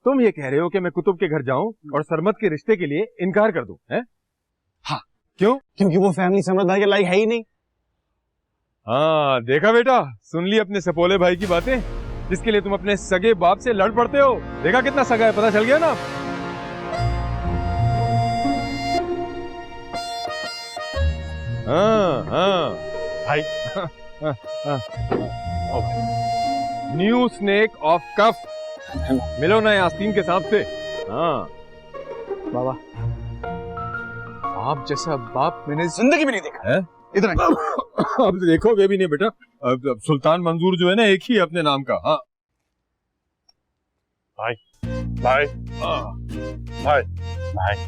तुम ये कह रहे हो कि मैं कुतुब के घर जाऊं और सरमत के रिश्ते के लिए इनकार कर दूं, हैं? हाँ। क्यों? क्योंकि वो फैमिली सरमत भाई के लायक है ही नहीं। हाँ देखा बेटा, सुन ली अपने सपोले भाई की बातें, जिसके लिए तुम अपने सगे बाप से लड़ पड़ते हो। देखा कितना सगा है, पता चल गया ना? हाँ हाँ भाई न्यू स्नेक ऑफ कफ, मिलो ना आस्तीन के सांप से। हाँ बाबा, आप जैसा बाप मैंने जिंदगी में नहीं देखा है। इधर अब देखोगे भी नहीं बेटा, अब सुल्तान मंजूर जो है ना एक ही अपने नाम का। हाँ भाई भाई भाई भाई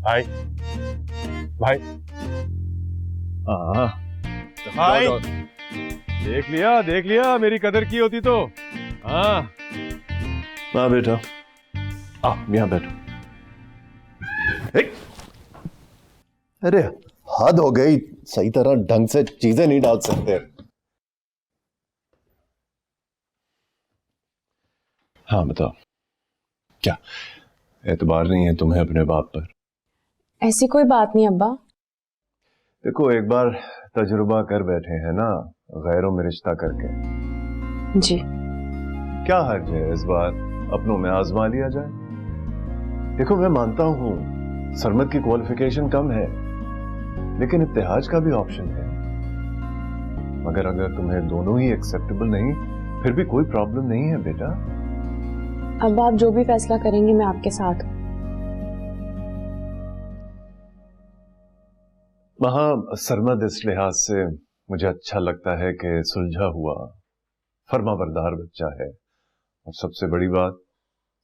भाई भाई हाँ भाई, देख लिया मेरी कदर की होती तो। हाँ हाँ बेटा, आ यहाँ बैठो। अरे हद हो गई, सही तरह ढंग से चीजें नहीं डाल सकते। हाँ बताओ, क्या एतबार नहीं है तुम्हें अपने बाप पर? ऐसी कोई बात नहीं अब्बा। देखो, एक बार तजुर्बा कर बैठे हैं ना गैरों में रिश्ता करके, जी क्या हर्ज है इस बार अपनों में आजमा लिया जाए। देखो, मैं मानता हूं सरमत की क्वालिफिकेशन कम है, लेकिन इत्तेहाज का भी ऑप्शन है। मगर अगर तुम्हें दोनों ही एक्सेप्टेबल नहीं, फिर भी कोई प्रॉब्लम नहीं है बेटा। अब आप जो भी फैसला करेंगे मैं आपके साथ हूँ। वहां सरमद इस लिहाज से मुझे अच्छा लगता है कि सुलझा हुआ फर्माबरदार बच्चा है, और सबसे बड़ी बात,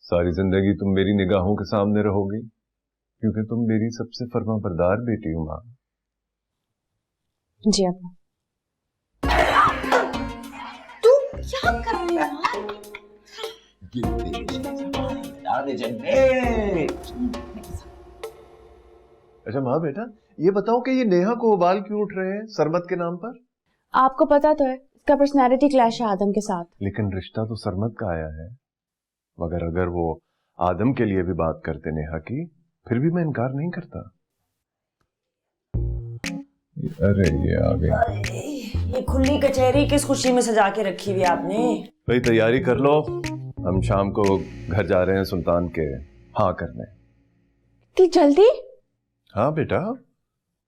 सारी जिंदगी तुम मेरी निगाहों के सामने रहोगी, क्योंकि तुम मेरी सबसे फर्माबरदार बेटी हो मां। जी अब्बा। तू क्या कर रही है? अच्छा माँ बेटा, ये बताओ कि ये नेहा को उबाल क्यों उठ रहे हैं सरमत के नाम पर? आपको पता तो है इसका पर्सनैलिटी क्लैश है आदम के साथ। लेकिन रिश्ता तो सरमत का आया है, मगर अगर वो आदम के लिए भी बात करते नेहा की, फिर भी मैं इनकार नहीं करता। अरे ये आ गई। ये खुली कचहरी किस खुशी में सजा के रखी हुई आपने? भाई तैयारी कर लो, हम शाम को घर जा रहे हैं सुल्तान के हाँ करने। इतनी जल्दी? हाँ बेटा,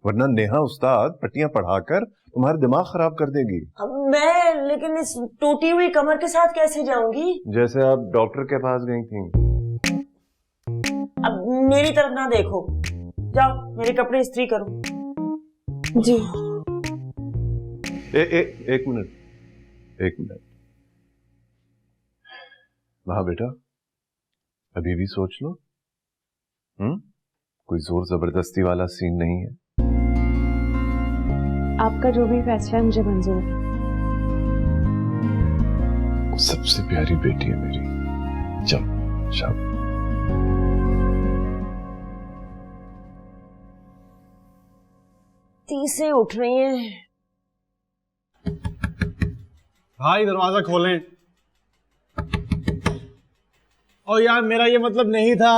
वरना नेहा उस्ताद पट्टियां पढ़ाकर तुम्हारा दिमाग खराब कर देगी। अब मैं लेकिन इस टूटी हुई कमर के साथ कैसे जाऊंगी? जैसे आप डॉक्टर के पास गई थी। अब मेरी तरफ ना देखो, जाओ मेरे कपड़े इस्त्री करो। जी। एक मिनट। वहां बेटा, अभी भी सोच लो। कोई जोर जबरदस्ती वाला सीन नहीं है। आपका जो भी फैसला है मुझे मंजूर है। सबसे प्यारी बेटी है मेरी। चल शाम। तीसे उठ रही हैं। भाई दरवाजा खोलें। और यार मेरा ये मतलब नहीं था।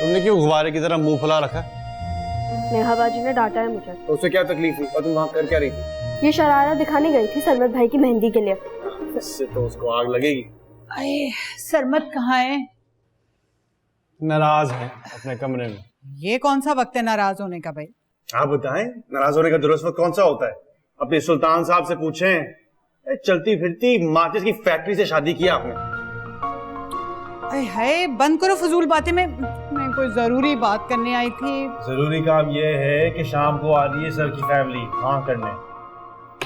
तुमने क्यों गुब्बारे की तरह मुंह फुला रखा? नेहा बाजी ने डांटा है मुझे। तो उससे क्या तकलीफ हुई और तुम वहां कर क्या रही थी? ये शरारा दिखाने गई थी सरमत भाई की मेहंदी के लिए। इससे तो उसको आग लगेगी। अरे सरमत कहाँ है? नाराज है अपने कमरे में। ये कौन सा वक्त है नाराज होने का भाई? आप बताएं, नाराज होने का दुरुस्त वक्त कौन सा होता है? अपने सुल्तान साहब से पूछें। चलती फिरती माचिस की फैक्ट्री से शादी किया आपने। अरे हाय, बंद करो फजूल बातें। मैं कोई जरूरी बात करने आई थी। जरूरी काम ये है कि शाम को आ रही है सर की फैमिली हाँ करने।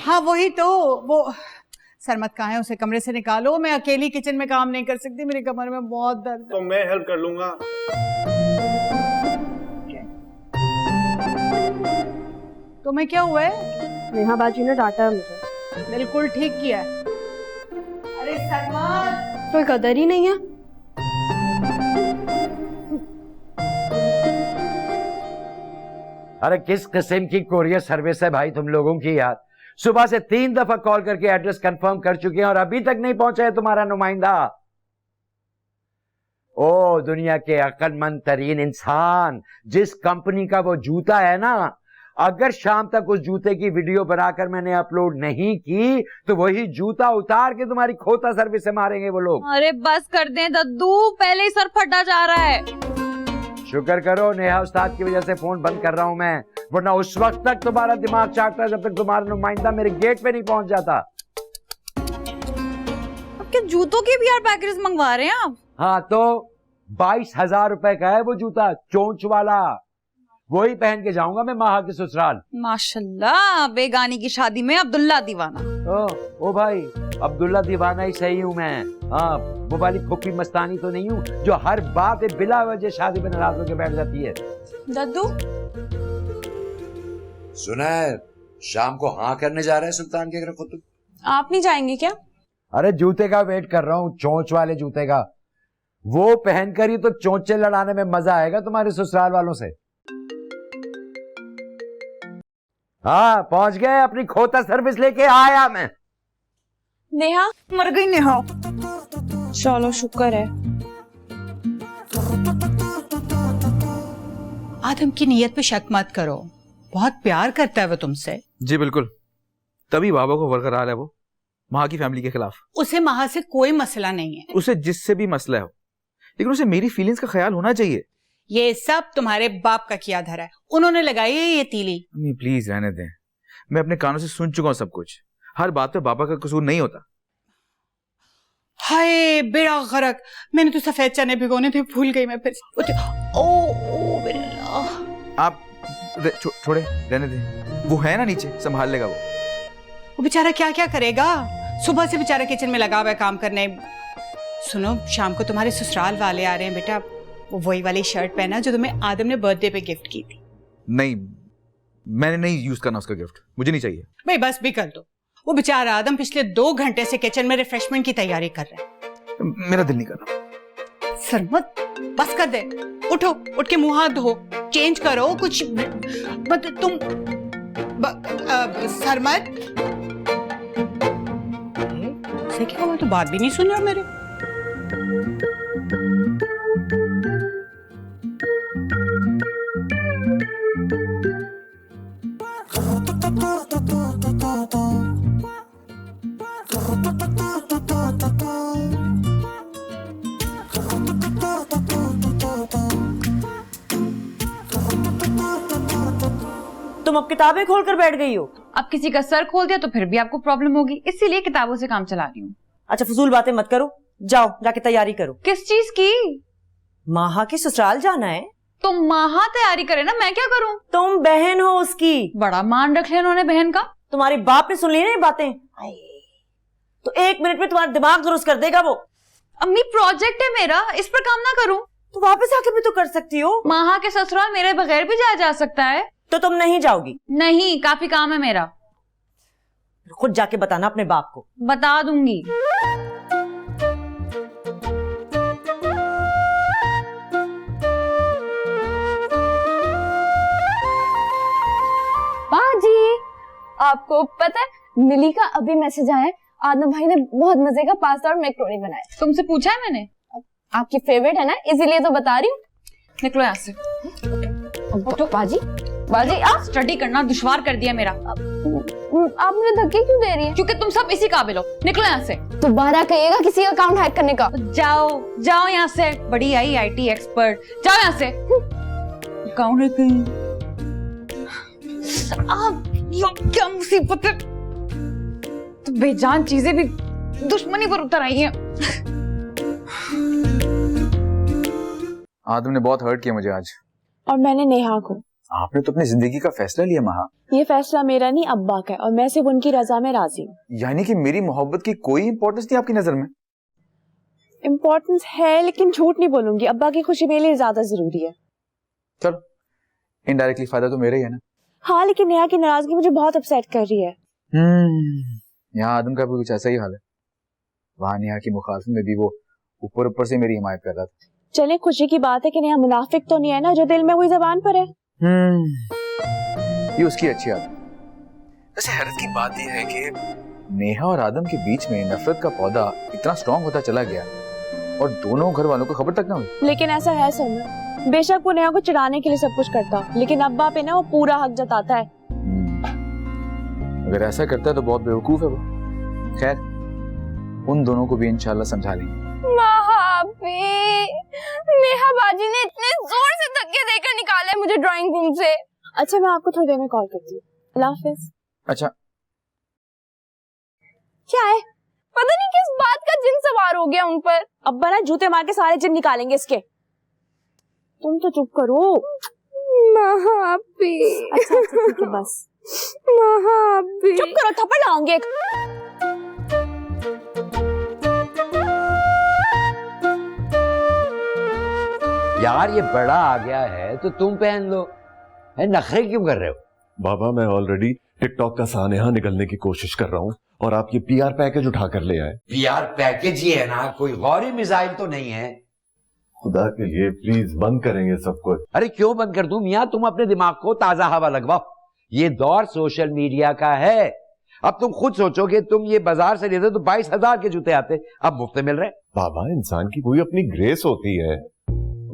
हाँ वही तो। वो सरमत कहाँ है? उसे कमरे से निकालो। मैं अकेली किचन में काम नहीं कर सकती, मेरे कमर में बहुत दर्द। तो मैं हेल्प कर लूंगा। तुम्हें क्या हुआ है? नेहा बाजी ने डांटा है मुझे। बिल्कुल ठीक किया है। अरे सरमत, कोई कदर ही नहीं है। अरे किस किस्म की कोरियर सर्विस है भाई तुम लोगों की यार। सुबह से 3 दफा कॉल करके एड्रेस कंफर्म कर चुके हैं और अभी तक नहीं पहुंचा है तुम्हारा नुमाइंदा। ओ दुनिया के अक्लमंद तरीन इंसान, जिस कंपनी का वो जूता है ना, अगर शाम तक उस जूते की वीडियो बनाकर मैंने अपलोड नहीं की तो वही जूता उतार के तुम्हारी खोता सर्विस से मारेंगे वो लोग। अरे बस कर दें दद्दू, पहले ही सर फटा जा रहा है। शुक्र करो नेहा उस्ताद की वजह से फोन बंद कर रहा हूं मैं, वरना उस वक्त तक तुम्हारा दिमाग चाटता जब तक तुम्हारा नुमाइंदा मेरे गेट पे नहीं पहुंच जाता। आपके जूतों के भी यार पैकेज मंगवा रहे हैं आप? हाँ तो 22,000 रुपए का है वो जूता, चोंच वाला। वही पहन के जाऊंगा मैं माहा के ससुराल। माशाल्लाह, बेगानी की शादी में अब्दुल्ला दीवाना। ओ भाई, अब्दुल्ला दीवाना ही सही हूँ मैं। हाँ, वो वाली खोखी मस्तानी तो नहीं हूँ जो हर बात पे बिला वजह शादी में नाराज होकर बैठ जाती है। दद्दू सुना है शाम को हाँ करने जा रहा है सुल्तान के घर खुद। आप नहीं जाएंगे क्या? अरे जूते का वेट कर रहा हूँ, चोंच वाले जूते का। वो पहनकर ही तो चोंचे लड़ाने में मजा आएगा तुम्हारे ससुराल वालों से। हाँ पहुंच गए, अपनी खोता सर्विस लेके आया मैं। नेहा मर गई नेहा। चलो शुक्र है। आदम की नीयत पे शक मत करो, बहुत प्यार करता है वो तुमसे। जी बिल्कुल, तभी बाबा को बरकरार है वो माँ की फैमिली के खिलाफ। उसे माँ से कोई मसला नहीं है। उसे जिससे भी मसला हो, लेकिन उसे मेरी फीलिंग्स का ख्याल होना चाहिए। ये सब तुम्हारे बाप का किया धरा है, उन्होंने लगाई है ये तीली। अम्मी प्लीज रहने दें, मैं अपने कानों से सुन चुका हूँ सब कुछ। हर बात पे बाबा का कसूर नहीं होता। हाय बेड़ा गरक, मैंने तो सफेद चने भिगोने थे, भूल गई मैं फिर। ओ मेरे अल्लाह। आप छोड़े रहने दें, वो है ना नीचे, संभाल लेगा वो बेचारा क्या क्या करेगा, सुबह से बेचारा किचन में लगा हुआ है काम करने। सुनो, शाम को तुम्हारे ससुराल वाले आ रहे हैं बेटा, वो वही वाली शर्ट पहना जो तुम्हें आदम ने बर्थडे पे गिफ्ट की थी। नहीं, मैंने नहीं यूज करना उसका गिफ्ट, मुझे नहीं चाहिए। भाई बस भी कर दो, वो बेचारा आदम पिछले 2 घंटे से किचन में रिफ्रेशमेंट की तैयारी कर रहा है। मेरा दिल नहीं कर रहा। सरमत बस कर दे, उठो, उठ के मुंह हाथ धो, चेंज करो कुछ। मत तुम सरमत से क्या हुआ, तो बात भी नहीं सुन रहा मेरे। तुम अब किताबें खोल कर बैठ गई हो। अब किसी का सर खोल दिया तो फिर भी आपको प्रॉब्लम होगी, इसीलिए किताबों से काम चला रही हूँ। अच्छा फजूल बातें मत करो, जाओ जाके तैयारी करो। किस चीज की? माहा के ससुराल जाना है। तो माहा तैयारी करे ना, मैं क्या करूँ? तुम बहन हो उसकी। बड़ा मान रख लिया उन्होंने बहन का। तुम्हारे बाप ने सुन ली ना ये बातें, तो 1 मिनट में तुम्हारा दिमाग दुरुस्त कर देगा वो। अम्मी प्रोजेक्ट है मेरा, इस पर काम ना करूँ तो वापस आके भी तो कर सकती हो। माहा के ससुराल मेरे बगैर भी जाया जा सकता है। तो तुम नहीं जाओगी? नहीं, काफी काम है मेरा। खुद जाके बताना अपने बाप को। बता दूंगी। बाजी, आपको पता है मिली का अभी मैसेज आया है, आदम भाई ने बहुत मजे का पास्ता और मैक्रोनी बनाया। तुमसे पूछा है मैंने? आपकी फेवरेट है ना, इसीलिए तो बता रही हूँ। निकलो यहाँ से। तो बाजी बाजी आप स्टडी करना दुश्वार कर दिया मेरा। आप मुझे धक्के क्यों दे रही हैं? क्योंकि तुम सब इसी काबिल हो। निकलो यहाँ से। दोबारा कहिएगा किसी का अकाउंट हैक करने का। जाओ जाओ यहाँ से, बड़ी आई IT एक्सपर्ट, जाओ यहाँ से। Account hack. क्या मुसीबत है, तो बेजान चीजें भी दुश्मनी पर उतर आई हैं। आदम ने बहुत हर्ट किया मुझे आज। और मैंने नेहा को। आपने तो अपनी जिंदगी का फैसला लिया महा। ये फैसला मेरा नहीं, अब्बा का है, और मैं सिर्फ उनकी रजा में राजी हूँ। यानी कि मेरी मोहब्बत की कोई इंपॉर्टेंस नहीं आपकी नजर में? इम्पोर्टेंस है, लेकिन झूठ नहीं बोलूंगी, अब्बा की खुशी मेरे लिए ज्यादा जरूरी है। चलो, इनडायरेक्टली फायदा तो मेरा ही है ना। हाँ, लेकिन नेहा की नाराजगी मुझे बहुत अपसेट कर रही है। यहाँ आदम का भी कुछ ऐसा ही हाल है। वहाँ नेहा की मुखालफत में भी वो ऊपर ऊपर से मेरी हिमायत कर रहा था। चले, खुशी की बात है कि नेहा मुनाफिक तो नहीं है ना, जो दिल में हुई जबान पर है। ये उसकी अच्छी आदत। वैसे हैरत की बात यह है कि नेहा और आदम के बीच में नफरत का पौधा इतना स्ट्रांग होता चला गया और दोनों घर वालों को खबर तक ना हुई। लेकिन ऐसा है सरमद, बेशक वो नेहा को चिढ़ाने के लिए सब कुछ करता, लेकिन अब्बा पे ना वो पूरा हक जताता है। अगर ऐसा करता है तो बहुत बेवकूफ है वो। खैर, उन दोनों को भी इंशाल्लाह समझा लेंगे। नेहा बाजी ने इतने जोर से धक्के देकर निकाला है मुझे ड्राइंग रूम से। अच्छा, मैं आपको थोड़ी देर में कॉल करती हूँ। अल्लाह हाफिज। अच्छा, क्या है, पता नहीं किस बात का जिन सवार हो गया उन पर। अब्बा ना जूते मार के सारे जिन निकालेंगे इसके। तुम तो चुप करो। महापी। अच्छा ठीक है बस। महापी चुप करो, थप्पड़ लगाऊंगी एक। यार ये बड़ा आ गया है तो तुम पहन लो, है नखरे क्यों कर रहे हो? बाबा मैं ऑलरेडी टिकटॉक का सानेहा निकलने की कोशिश कर रहा हूँ और आप ये पीआर पैकेज उठा कर ले आए। पीआर पैकेज ही है ना, कोई गौरी मिसाइल तो नहीं है। खुदा के लिए प्लीज बंद करेंगे सब कुछ। अरे क्यों बंद कर दूं मियां, तुम अपने दिमाग को ताजा हवा लगवाओ। ये दौर सोशल मीडिया का है। अब तुम खुद सोचो कि तुम ये बाजार से लेते तो 22,000 के जूते आते, अब मुफ्त में मिल रहे। बाबा इंसान की कोई अपनी ग्रेस होती है।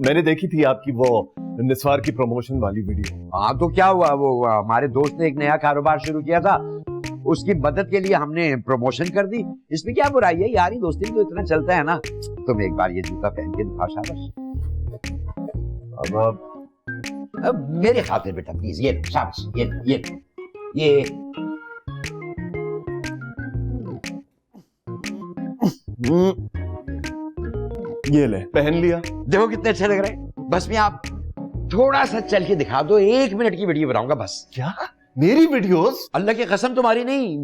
मैंने देखी थी आपकी वो निस्वार की प्रमोशन वाली वीडियो। हाँ तो क्या हुआ, वो हमारे दोस्त ने एक नया कारोबार शुरू किया था, उसकी मदद के लिए हमने प्रमोशन कर दी। इसमें क्या बुराई है, यारी दोस्ती तो इतना चलता है ना। तुम एक बार ये जूता पहन के दिखाओ शाबाश। अब मेरे खातिर बेटा प्लीज ये शाबाश, ये ये ले पहन लिया। देखो कितने अच्छे लग रहे हैं। बस मैं आप थोड़ा सा चल के दिखा दो, 1 मिनट की वीडियो बनाऊंगा बस। क्या मेरी वीडियोस? अल्लाह की कसम, तुम्हारी नहीं,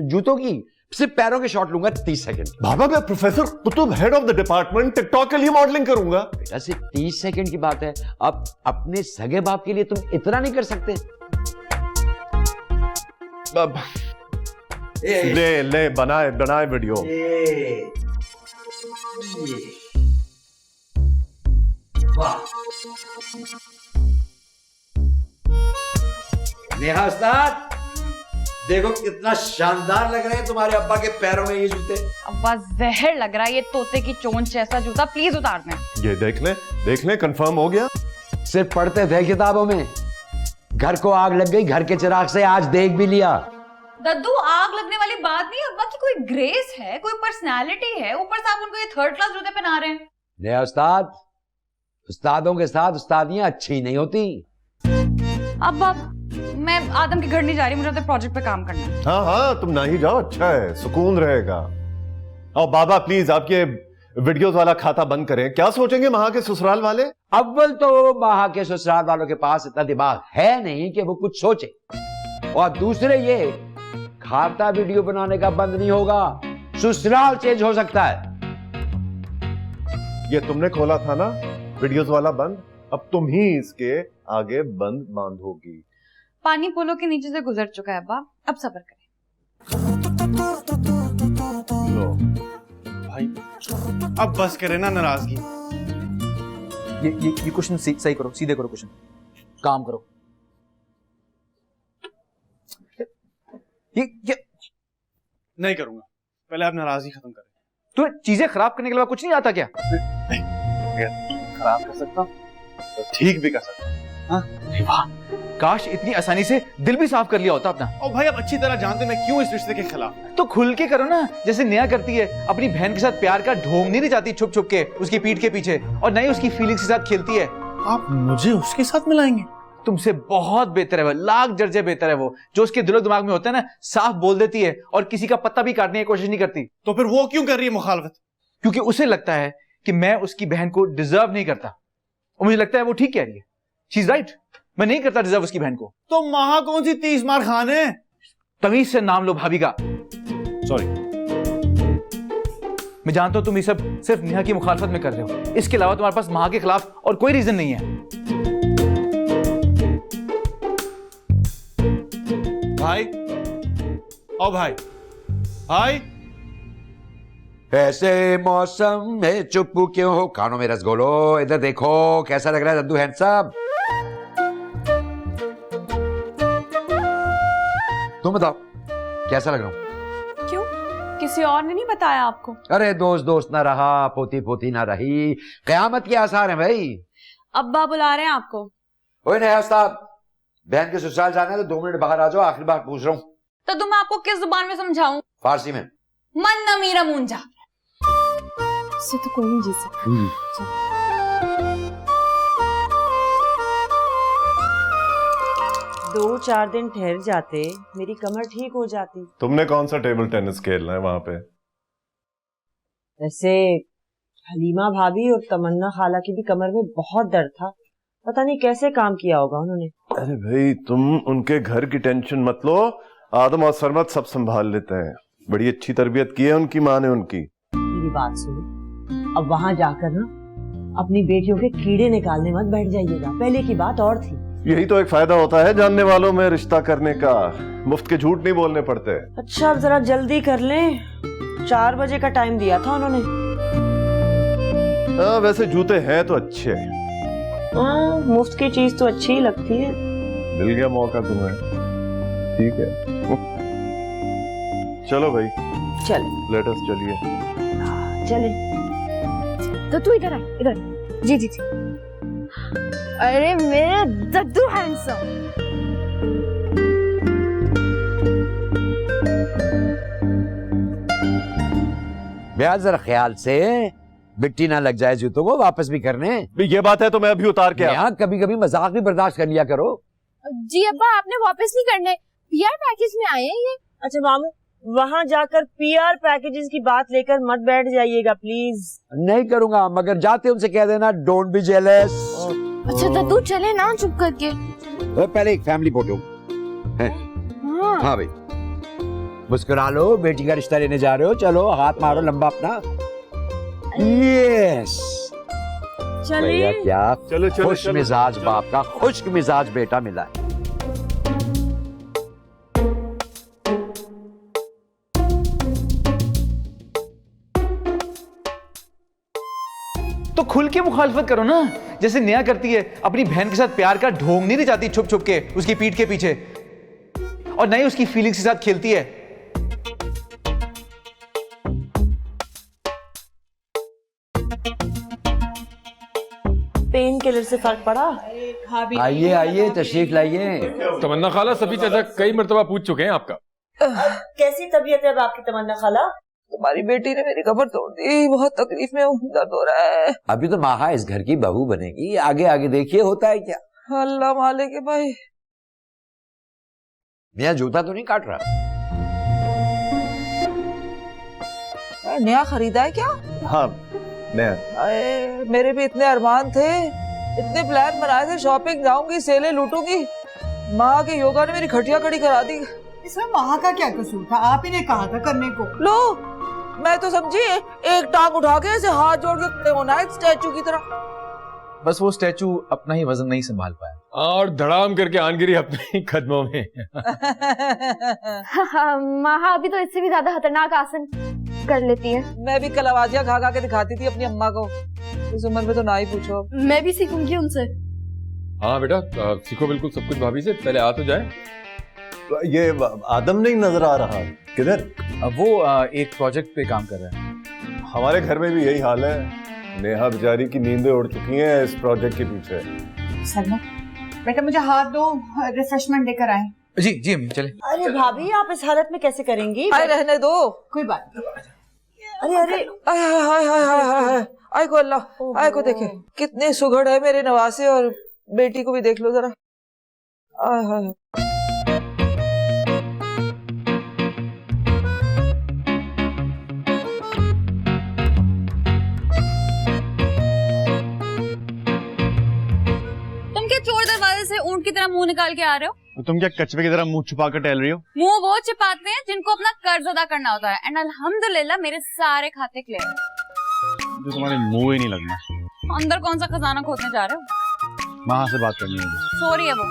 जूतों की। सिर्फ पैरों के शॉट लूंगा 30 सेकंड। बाबा मैं professor Qutub head of the department TikTok के लिए मॉडलिंग करूंगा। बेटा सिर्फ 30 सेकंड की बात है। अब अपने सगे बाप के लिए तुम इतना नहीं कर सकते? ले बनाए वीडियो। नेहा उस्ताद, देखो कितना शानदार लग रहे हैं तुम्हारे अब्बा के पैरों में ये जूते। अब्बा जहर लग रहा है ये तोते की चोंच जैसा जूता, प्लीज उतार दें। ये देख ले कंफर्म हो गया। सिर्फ पढ़ते थे किताबों में, घर को आग लग गई घर के चिराग से, आज देख भी लिया। दद्दू आग लगने वाली बात नहीं, अब्बा की कोई ग्रेस है, कोई पर्सनालिटी है, ऊपर से आप उनको ये 3rd क्लास जूते पहना रहे हैं। नेहा उस्ताद, उस्तादों के साथ उस्तादियां अच्छी नहीं होती। अब मैं आदम के घर नहीं जा रही, मुझे अपने प्रोजेक्ट पे काम करना है। हाँ तुम ना ही जाओ, अच्छा है, सुकून रहेगा। और बाबा प्लीज आप ये वीडियोस वाला खाता बंद करें। क्या सोचेंगे वहां के ससुराल वाले? अव्वल तो वहां के ससुराल वालों के पास इतना दिमाग है नहीं कि वो कुछ सोचे, और दूसरे ये खाता वीडियो बनाने का बंद नहीं होगा, ससुराल चेंज हो सकता है। ये तुमने खोला था ना वीडियोस वाला बंद, अब तुम ही इसके आगे बंद बांधोगी। पानी पोलो के नीचे से गुजर चुका है अब्बा, अब सब्र करें। लो भाई अब बस करे ना नाराजगी। ये क्वेश्चन सही करो, सीधे करो क्वेश्चन, काम करो। ये नहीं करूंगा, पहले आप नाराजगी खत्म करें। तो चीजें खराब करने के अलावा कुछ नहीं आता क्या? खराब कर सकता हूँ तो ठीक भी कर सकता हूँ। वाह, काश इतनी आसानी से दिल भी साफ कर लिया होता अपना। और भाई आप अच्छी तरह जानते मैं क्यों इस रिश्ते के खिलाफ। तो खुल के करो ना, जैसे नेहा करती है। अपनी बहन के साथ प्यार का ढोंग नहीं जाती छुप छुप के उसकी पीठ के पीछे, और नहीं उसकी फीलिंग्स के साथ खेलती है। आप मुझे उसके साथ मिलाएंगे? तुमसे बहुत बेहतर है वो, लाख दर्जे बेहतर है वो। जो उसके दिलो दिमाग में होता है ना, साफ बोल देती है और किसी का पत्ता भी काटने की कोशिश नहीं करती। तो फिर वो क्यों कर रही है मुखालफत? क्योंकि उसे लगता है कि मैं उसकी बहन को डिजर्व नहीं करता, और मुझे लगता है वो ठीक कह रही है। शी इज राइट, मैं नहीं करता डिजर्व उसकी बहन को। तो महा कौन सी 30 मार खान है? तमीज से नाम लो भाभी का। सॉरी। मैं जानता हूं तुम ये सब सिर्फ नेहा की मुखालफत में कर रहे हो, इसके अलावा तुम्हारे पास महा के खिलाफ और कोई रीजन नहीं है। भाई ओ भाई ऐसे मौसम में चुप क्यों हो, कानों में रसगोलो, इधर देखो कैसा लग रहा है दद्दू हैंडसम। तुम बताओ कैसा लग रहा हूँ? क्यों, किसी और ने नहीं बताया आपको? अरे दोस्त दोस्त ना रहा, पोती पोती ना रही, कयामत के आसार हैं भाई। अब्बा बुला रहे हैं आपको। ओए नया उस्ताद, बहन के ससुराल जाना है तो 2 मिनट बाहर आ जाओ, आखिरी बार पूछ रहा हूँ। तो तुम आपको किस जुबान में समझाऊं? फारसी में। मन न मीरा मुंजा। इससे तो कोई नहीं जी सकता। 2-4 दिन ठहर जाते, मेरी कमर ठीक हो जाती। तुमने कौन सा टेबल टेनिस खेलना है वहां पे? वैसे हलीमा भाभी और तमन्ना खाला की भी कमर में बहुत दर्द था, पता नहीं कैसे काम किया होगा उन्होंने। अरे भाई तुम उनके घर की टेंशन मत लो, आदम और सरमत सब संभाल लेते हैं। बड़ी अच्छी तरबियत की है उनकी माँ ने उनकी। मेरी बात सुनो, अब वहां जाकर ना अपनी बेटियों के कीड़े निकालने मत बैठ जाइएगा, पहले की बात और थी। यही तो एक फायदा होता है जानने वालों में रिश्ता करने का, मुफ्त के झूठ नहीं बोलने पड़ते। अच्छा अब जरा जल्दी कर लें, 4 बजे का टाइम दिया था उन्होंने। वैसे जूते हैं तो अच्छे। हाँ, मुफ्त की चीज तो अच्छी ही लगती है। मिल गया मौका तुम्हें, ठीक है। चलो भाई चले, लेट अस चलिए। चले। तो तू इधर आ, इधर। जी जी जी। अरे मेरे दद्दू हैंडसम। ब्याज जरा ख्याल से, मिट्टी ना लग जाए जूतों को वापस भी करने। ये बात है तो मैं अभी उतार के यहाँ कभी कभी मजाक भी बर्दाश्त कर लिया करो। जी अब्बा, आपने वापस नहीं करने, पीआर पैकेज में आए हैं ये। अच्छा मामू, वहाँ जाकर पीआर पैकेजेस की बात लेकर मत बैठ जाइएगा प्लीज। नहीं करूंगा, मगर जाते उनसे कह देना डोंट बी जेलस। अच्छा दद्दू चले ना चुप करके। पहले एक फैमिली फोटो है। हाँ भाई, मुस्कुरा लो, बेटी का रिश्ता लेने जा रहे हो, चलो हाथ मारो लंबा अपना। यस चलिए। क्या चलो चलो खुश मिजाज बाप का खुश्क मिजाज बेटा मिला है। तो खुल के मुखालफत करो ना, जैसे नेहा करती है। अपनी बहन के साथ प्यार का ढोंग नहीं जाती छुप छुप के उसकी पीठ के पीछे, और नहीं उसकी फीलिंग्स के साथ खेलती है। पेन किलर से फर्क पड़ा? आइए आइए, तशरीफ लाइए। तमन्ना खाला, सभी चाचा कई मर्तबा पूछ चुके हैं आपका। कैसी तबीयत है अब आपकी तमन्ना खाला? तुम्हारी बेटी ने मेरी कमर तोड़ दी, बहुत तकलीफ में हूँ, दर्द हो रहा है। अभी तो माहा इस घर की बहू बनेगी, आगे आगे देखिए होता है क्या। अल्लाह मालिक है भाई। नया जूता तो नहीं काट रहा? नया खरीदा है क्या? हाँ नया। अरे मेरे भी इतने अरमान थे, इतने प्लान बनाए थे, शॉपिंग जाऊंगी, सेलें लूटूंगी। माँ के योगा ने मेरी खटिया खड़ी करा दी। इसमें माँ का क्या कसूर था? आप ही ने कहा था करने को। लो, मैं तो समझी एक टांग उठा के ऐसे हाथ जोड़ के खड़े होना है स्टैचू की तरह। बस वो स्टैचू अपना ही वजन नहीं संभाल पाया और धड़ाम करके आन गिरी अपने ही कदमों में। माँ अभी तो इससे भी ज्यादा खतरनाक आसन कर लेती है। मैं भी कल आवाजियां खा खा के दिखाती थी अपनी अम्मा को, इस उम्र में तो ना ही पूछो। मैं भी सीखूंगी उनसे। हाँ बेटा, सीखो बिल्कुल सब कुछ भाभी से, पहले आ तो जाए। ये आदम नहीं नजर आ रहा, किधर? वो एक प्रोजेक्ट पे काम कर रहे हैं। हमारे घर में भी यही हाल है, नेहा बेचारी की नींदें उड़ चुकी हैं इस प्रोजेक्ट के पीछे। सलमा बेटा, मुझे हाथ दो, रिफ्रेशमेंट लेकर आए। जी जी अम्मी चले। अरे भाभी, आप इस हालत में कैसे करेंगी? आए रहने दो। कोई बात नहीं। अरे अरे, आय हाय हाय हाय हाय हाय, आय को अल्लाह, आय को देखे कितने सुघड़ है मेरे नवासे, और बेटी को भी देख लो जरा। आय हाय। तुम क्या चोर दरवाजे से ऊंट की तरह मुंह निकाल के आ रहे हो? तो तुम क्या कचरे की तरह मुंह छुपा कर टहल रही हो? मुंह वो छिपाते हैं जिनको अपना कर्ज अदा करना होता है, एंड अल्हम्दुलिल्लाह मेरे सारे खाते क्लियर हैं। तो तुम्हारे मुंह ही नहीं लगना। अंदर कौन सा खजाना खोदने जा रहे हो? वहां से बात करनी है। सॉरी है वो।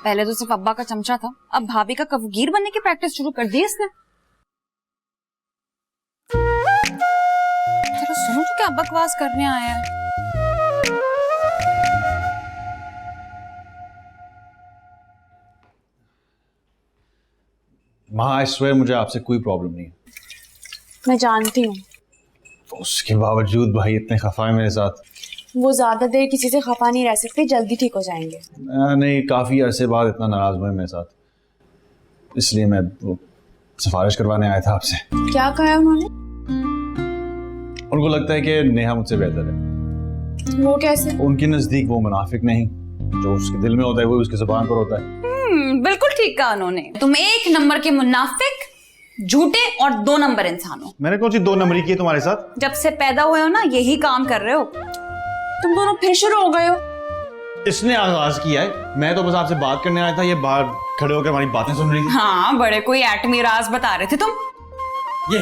पहले तो सिर्फ अब्बा का चमचा था, अब भाभी का कफगीर बनने की प्रैक्टिस शुरू कर दी इसने। जरा सुनो तो क्या बकवास करने आया है। माँ आई स्वेयर मुझे आपसे कोई प्रॉब्लम नहीं है। मैं जानती हूँ। उसके बावजूद भाई इतने खफा है मेरे साथ। वो ज्यादा देर किसी से खफा नहीं रह सकते, जल्दी ठीक हो जाएंगे। नहीं, काफी अरसे बाद इतना नाराज हुए मेरे साथ, इसलिए मैं वो सिफारिश करवाने आया था आपसे। क्या कहा उन्होंने? उनको लगता है कि नेहा मुझसे बेहतर है। वो कैसे? उनके नजदीक वो मुनाफिक नहीं, जो उसके दिल में होता है वो उसकी जुबान पर होता है। बिल्कुल ठीक कहा उन्होंने। तुम 1 नंबर के मुनाफिक, झूठे और 2 नंबर इंसान हो। मैंने कौन सी 2 नंबरी की है तुम्हारे साथ? जब से पैदा हुए हो ना यही काम कर रहे हो। तुम दोनों फिर शुरू हो गए हो। इसने आगाज किया है, मैं तो बस आपसे बात करने आया था, ये बाहर खड़े होकर हमारी बातें सुन रही थी। हाँ, बड़े कोई एटमी राज बता रहे थे तुम। ये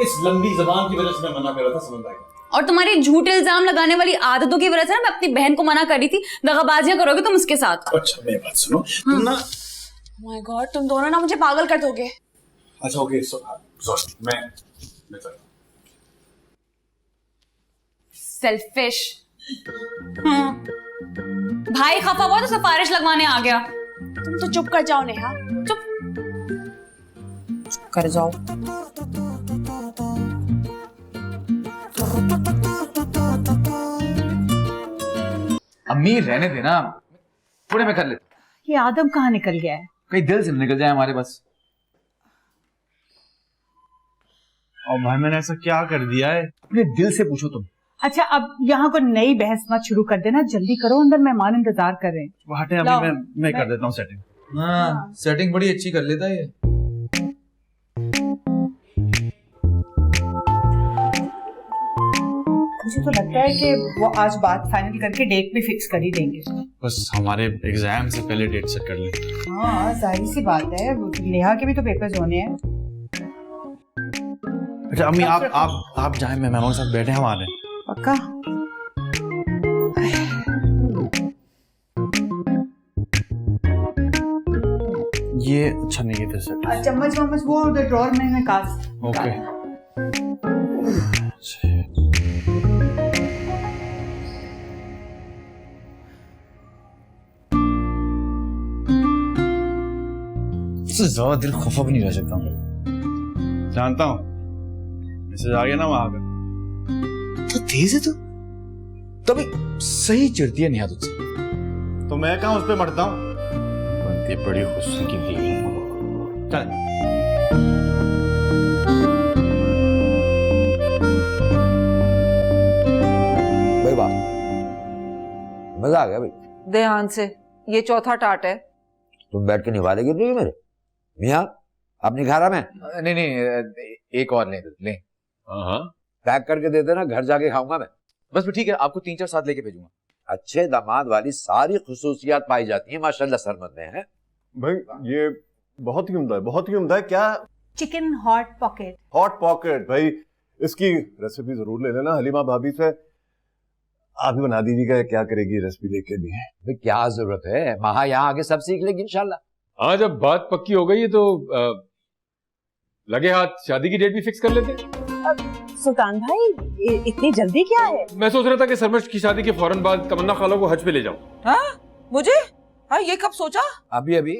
इस लंबी जबान की वजह से मैं मना कर रहा था, समझ आएगा। और तुम्हारी झूठे इल्जाम लगाने वाली आदतों की वजह से ना मैं अपनी बहन को मना कर रही थी। दगाबाजियां करोगे तुम उसके साथ। अच्छा मेरी बात सुनो, तुम ना माय गॉड, तुम दोनों ना मुझे पागल कर दोगे। अच्छा ओके, सॉरी, मैं सेल्फिश। भाई खफा हुआ तो सिफारिश लगवाने आ गया। तुम तो चुप कर जाओ नेहा, चुप कर जाओ। अम्मी रहने देना, थोड़े में कर लेते। ये आदम कहाँ निकल गया है? कहीं दिल से निकल जाए हमारे बस। और भाई मैंने ऐसा क्या कर दिया है? अपने दिल से पूछो तुम। अच्छा, अब यहाँ को नई बहस मत शुरू कर देना, जल्दी करो, अंदर मेहमान इंतजार कर रहे हैं। वो हटे, अभी मैं कर देता हूँ सेटिंग। हाँ, सेटिंग बड़ी अच्छी कर लेता है ये। मुझे तो लगता है कि वो आज बात फाइनल करके डेट भी फिक्स कर ही देंगे। बस हमारे एग्जाम से पहले डेट सेट कर ले। हाँ, जाहिर सी बात है, नेहा के भी तो पेपर्स होने हैं। अच्छा अम्मी, आप जाएं, मैं मेहमानों के साथ बैठे हम आ रहे हैं। पक्का? ये अच्छा नहीं है तेरे से। चम्मच वम्मच वो ड्रॉर में निकाल। ओके। इससे ज्यादा दिल खफा भी नहीं रह सकता हूँ, जानता हूँ। मैसेज आ गया ना वहां का। तो तेज है तू, तभी सही चिढ़ती है नेहा तुझसे। तो मैं कहाँ उस पे मरता हूँ? बनती बड़ी हुस्न की बीवी। चल भाई वाह, मजा आ गया भाई। ध्यान से, ये चौथा टाट है। तुम बैठ के निवाले गिर रही हो मेरे। मियाँ आप निखारा में नहीं, एक और ले। हाँ पैक करके दे देना, घर जाके खाऊंगा मैं। बस ठीक है, आपको 3-4 साथ लेके भेजूंगा। अच्छे दामाद वाली सारी खुसूसियात पाई जाती है माशाल्लाह सरमद में है। भाई ये बहुत ही उम्दा है, बहुत ही उम्दा है। क्या? Chicken hot pocket. Hot pocket भाई, इसकी रेसिपी जरूर ले लेना हलीमा भाभी से। आप ही बना दीजिएगा, क्या करेगी रेसिपी लेके भी है। भाई क्या जरूरत है, महा यहाँ आगे सब सीख लेगी इंशाल्लाह। हाँ, जब बात पक्की हो गई है तो लगे हाथ शादी की डेट भी फिक्स कर लेते। सुल्तान भाई, इतनी जल्दी क्या है? मैं सोच रहा था कि सरमश की शादी के फौरन बाद तमन्ना खाला को हज पे ले जाऊं। हाँ मुझे? हाँ ये कब सोचा? अभी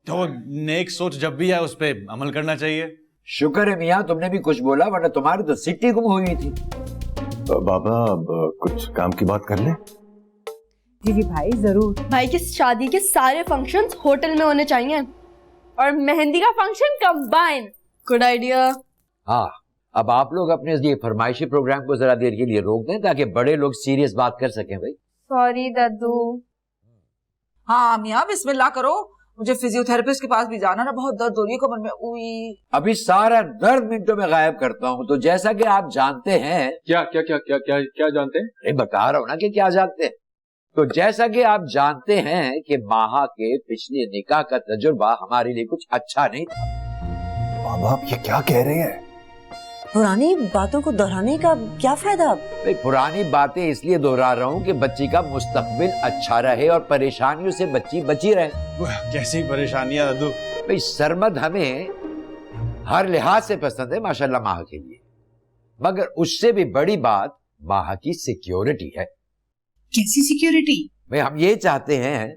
तो नेक सोच जब भी है उस पे अमल करना चाहिए। शुक्र है मियाँ तुमने भी कुछ बोला, वरना तुम्हारी तो सिट्टी गुम हुई थी। बाबा अब कुछ काम की बात कर ले। जी भाई जरूर। भाई की शादी के सारे फंक्शंस होटल में होने चाहिए और मेहंदी का फंक्शन कंबाइन। Good idea. हाँ, अब आप लोग अपने ये फरमाइशी प्रोग्राम को जरा देर के लिए रोक दें ताकि बड़े लोग सीरियस बात कर सकें। भाई सॉरी दादू। हाँ मियाँ बिस्मिल्लाह करो, मुझे फिजियोथेरेपिस्ट के पास भी जाना ना, बहुत दर्द हो रही है कमर में। उई अभी सारा दर्द मिनटों में गायब करता हूँ। तो जैसा कि आप जानते हैं, क्या जानते हैं? अरे बता रहा हूँ ना कि क्या जानते हैं। तो जैसा कि आप जानते हैं कि माहा के पिछले निकाह का तजुर्बा हमारे लिए कुछ अच्छा नहीं था। बाबा आप ये क्या कह रहे हैं? पुरानी बातों को दोहराने का क्या फायदा? भाई पुरानी बातें इसलिए दोहरा रहा हूँ कि बच्ची का मुस्तकबिल अच्छा रहे और परेशानियों से बच्ची बची रहे। कैसी परेशानियां दादू? भाई सरमद हमें हर लिहाज से पसंद है माशाल्लाह माहा के लिए, मगर उससे भी बड़ी बात माहा की सिक्योरिटी है। कैसी सिक्योरिटी? भाई हम ये चाहते हैं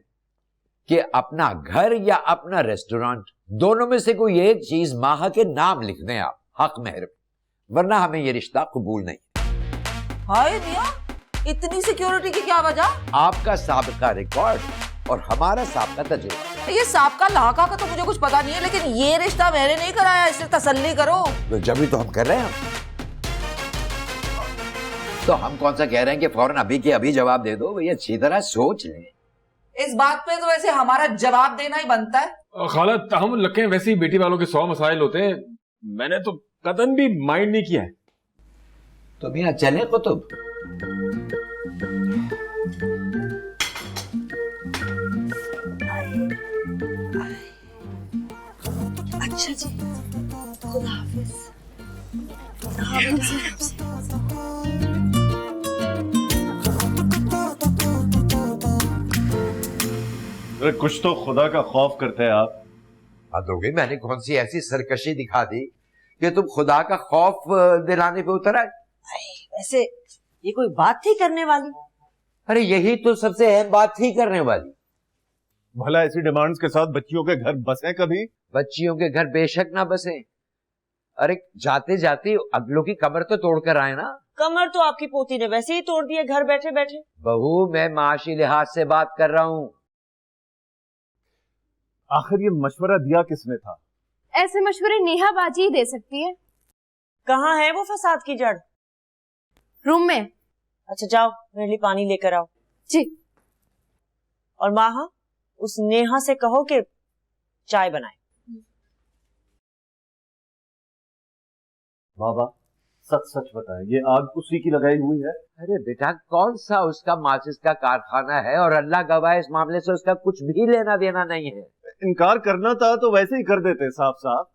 कि अपना घर या अपना रेस्टोरेंट, दोनों में से कोई एक चीज माह के नाम लिख दें आप, हक महर, वरना हमें ये रिश्ता कबूल नहीं। हाय मियां, इतनी सिक्योरिटी की क्या वजह? आपका साबिका रिकॉर्ड और हमारा साबिका तजुर्बा। ये साबका लाका का तो मुझे कुछ पता नहीं है, लेकिन ये रिश्ता मैंने नहीं कराया, इससे तसल्ली करो। तो जब भी तो हम कर रहे हैं, तो हम कौन सा कह रहे हैं कि फौरन अभी के अभी जवाब दे दो, भाई अच्छी तरह सोच लें। इस बात पे तो वैसे हमारा जवाब देना ही बनता है। खाला हम लगे वैसे ही बेटी वालों के 100 मसाइल होते हैं, मैंने तो कतन भी माइंड नहीं किया है। तो मियां चले कुतुब। अच्छा जी, खुदा हाफिज। अरे कुछ तो खुदा का खौफ करते हैं आप। हद हो गई, मैंने कौन सी ऐसी सरकशी दिखा दी कि तुम खुदा का खौफ दिलाने पे उतर आए? वैसे ये कोई बात थी करने वाली? अरे यही तो सबसे अहम बात थी करने वाली। भला ऐसी डिमांड्स के साथ बच्चियों के घर बसे कभी? बच्चियों के घर बेशक ना बसे, अरे जाते जाते अगलों की कमर तो तोड़कर आए ना। कमर तो आपकी पोती ने वैसे ही तोड़ दिया घर बैठे बैठे। बहू, मैं माशी लिहाज से बात कर रहा हूँ। आखिर ये मशवरा दिया किसने था? ऐसे मशवरे नेहा बाजी ही दे सकती है। कहाँ है वो फसाद की जड़? रूम में। अच्छा जाओ, मेरे लिए पानी लेकर आओ। जी। और माहा, उस नेहा से कहो कि चाय बनाए। बाबा सच सच बताएं, ये आग उसी की लगाई हुई है? अरे बेटा, कौन सा उसका माचिस का कारखाना है, और अल्लाह गवाह इस मामले से उसका कुछ भी लेना देना नहीं है। इनकार करना था तो वैसे ही कर देते साफ साफ।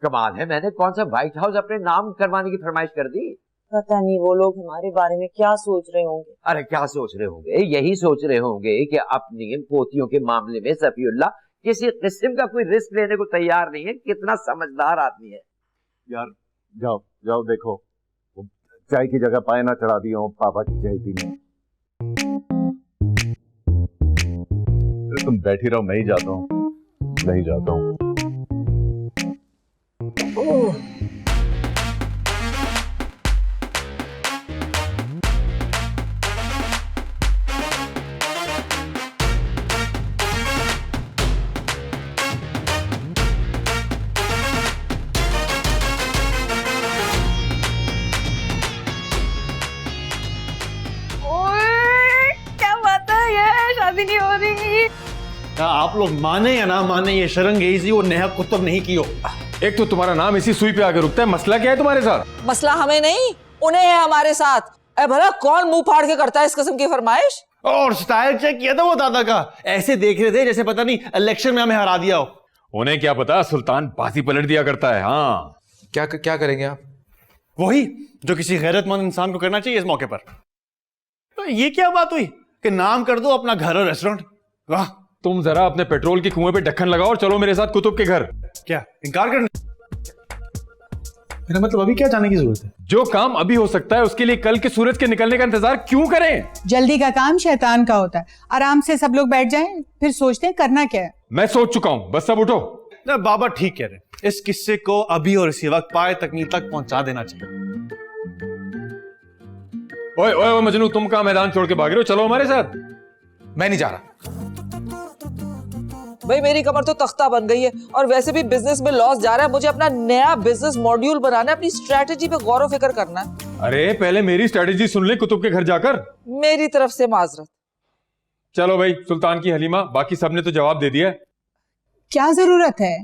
कमाल है, मैंने कौन सा व्हाइट हाउस अपने नाम करवाने की फरमाइश कर दी? पता नहीं वो लोग हमारे बारे में क्या सोच रहे होंगे। अरे क्या सोच रहे होंगे? यही सोच रहे होंगे कि अपनी पोतियों के मामले में सफीउल्लाह किसी किस्म का कोई रिस्क लेने को तैयार नहीं है। कितना समझदार आदमी है यार। जाओ जाओ देखो, चाय की जगह पाए ना चढ़ा दिया हो पापा की जयती ने। तुम बैठी रहो, मैं ही जाता हूँ, नहीं जाता हूँ। क्या बात है, ये शादी नहीं हो रही। आप लोग माने या ना माने, ये शरंगेजी वो नेहा कुतुब नहीं की हो। एक तो तुम्हारा नाम इसी सुई पे आके रुकता है, मसला क्या है तुम्हारे साथ? मसला हमें नहीं, उन्हें है हमारे साथ। अरे भला कौन मुंह फाड़ के करता है इस किस्म की फरमाइश? और स्टाइल चेक किया था वो दादा का, ऐसे देख रहे थे जैसे पता नहीं इलेक्शन में हमें हरा दिया हो। उन्हें क्या पता, सुल्तान बाजी पलट दिया करता है। हाँ, क्या करेंगे आप? वही जो किसी गैरतमंद इंसान को करना चाहिए इस मौके पर। तो ये क्या बात हुई कि नाम कर दो अपना घर और रेस्टोरेंट? वाह, तुम जरा अपने पेट्रोल के कुएं पे ढक्कन लगाओ और चलो मेरे साथ कुतुब के घर। क्या इनकार करना? मेरा मतलब अभी क्या जाने की जरूरत है? जो काम अभी हो सकता है उसके लिए कल के सूरज के निकलने का इंतजार क्यों करें? जल्दी का काम शैतान का होता है। आराम से सब लोग बैठ जाएं, फिर सोचते हैं करना क्या है। मैं सोच चुका हूं, बस सब उठो। ना बाबा ठीक कह रहे, इस किस्से को अभी और इसी वक्त पाए तकमील तक पहुंचा देना चाहिए। ओए ओए ओए मजनू, तुम कहां मैदान छोड़ के भाग रहे हो? चलो हमारे साथ। मैं नहीं जा रहा। भाई मेरी कमर तो तख्ता बन गई है, और वैसे भी बिजनेस में लॉस जा रहा है। मुझे अपना नया बिजनेस मॉड्यूल बनाना है, अपनी स्ट्रेटेजी पे गौर व फिक्र करना है। अरे पहले मेरी स्ट्रेटेजी सुन ले कुतुब के घर जाकर। मेरी तरफ से माजरत। चलो भाई, सुल्तान की हलीमा, बाकी सबने तो जवाब दे दिया। क्या जरूरत है?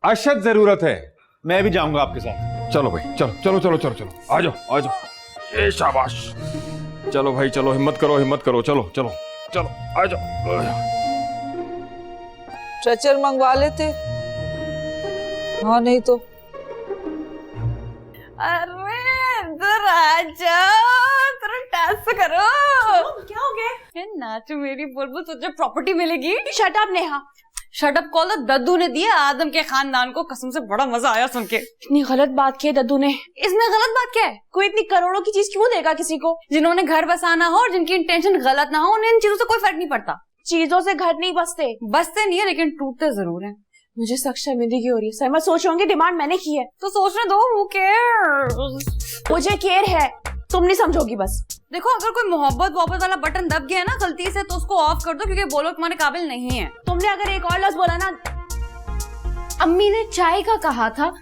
अशद जरूरत है। मैं भी जाऊंगा आपके साथ। चलो भाई, चलो चलो चलो चलो चलो, आ जाओ आ जाओ। ए शाबाश, चलो भाई चलो, हिम्मत करो हिम्मत करो, चलो चलो चलो, आ जाओ। स्ट्रेचर मंगवा लेते। हाँ नहीं तो। अरे इधर आ जाओ, थोड़ा डांस करो। क्या हो गया? नाचो मेरी बुलबुल, तुझे प्रॉपर्टी मिलेगी। Shut up Neha, shut up call दद्दू ने दिया आदम के खानदान को, कसम से बड़ा मजा आया सुन के। इतनी गलत बात की है दद्दू ने। इसमें गलत बात क्या है? कोई इतनी करोड़ों की चीज क्यों देगा किसी को? जिन्होंने घर बसाना हो और जिनकी इंटेंशन गलत ना हो, उन्हें इन चीजों से कोई फर्क नहीं पड़ता। चीजों से घर नहीं बसते नहीं है, लेकिन टूटते जरूर हैं। मुझे सख्त शर्मिंदगी हो रही है। सहमत सोच रहे होंगे डिमांड मैंने की है, तो सोचने दो। Who cares? मुझे केयर है, तुम नहीं समझोगी बस। देखो, अगर कोई मोहब्बत वाला बटन दब गया ना गलती से, तो उसको ऑफ कर दो, क्योंकि वो लोग तुम्हारे काबिल नहीं है। तुमने अगर एक और लफ्ज बोला ना, अम्मी ने चाय का कहा था,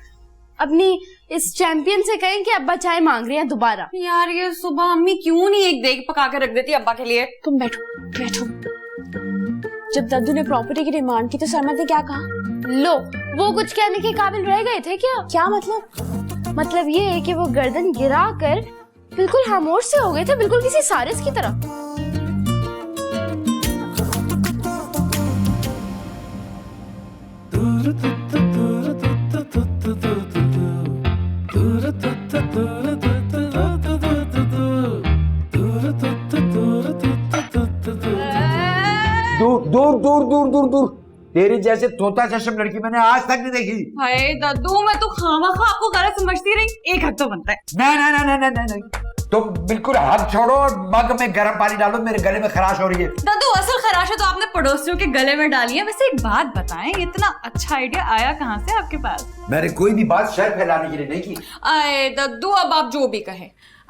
अपनी इस चैंपियन से कहें कि अब्बा चाय मांग रहे हैं दोबारा। यार ये सुबह अम्मी क्यों नहीं एक देग पका के रख देती अब्बा के लिए? तुम बैठो। जब दद्दू ने प्रॉपर्टी की डिमांड की तो सरमत ने क्या कहा? लो, वो कुछ कहने के काबिल रह गए थे क्या? क्या मतलब ये है कि वो गर्दन गिरा कर बिल्कुल खामोश से हो गए थे, बिल्कुल किसी सारिस की तरह। दूर तेरी जैसे तोता चश्म लड़की मैंने आज तक नहीं देखी। हाय दद्दू, मैं तो खामखा आपको गलत समझती रही। एक हद तो बनता है। नहीं। तो बिल्कुल हाथ छोड़ो और मग में गर्म पानी डालो, मेरे गले में खराश हो रही है। दद्दू, असल खराश है तो आपने पड़ोसियों के गले में डाली है। वैसे एक बात बताएं, इतना अच्छा आइडिया आया कहाँ से आपके पास? मैंने कोई भी बात शहर फैलाने के लिए नहीं की। आए दद्दू, अब आप जो भी कहें,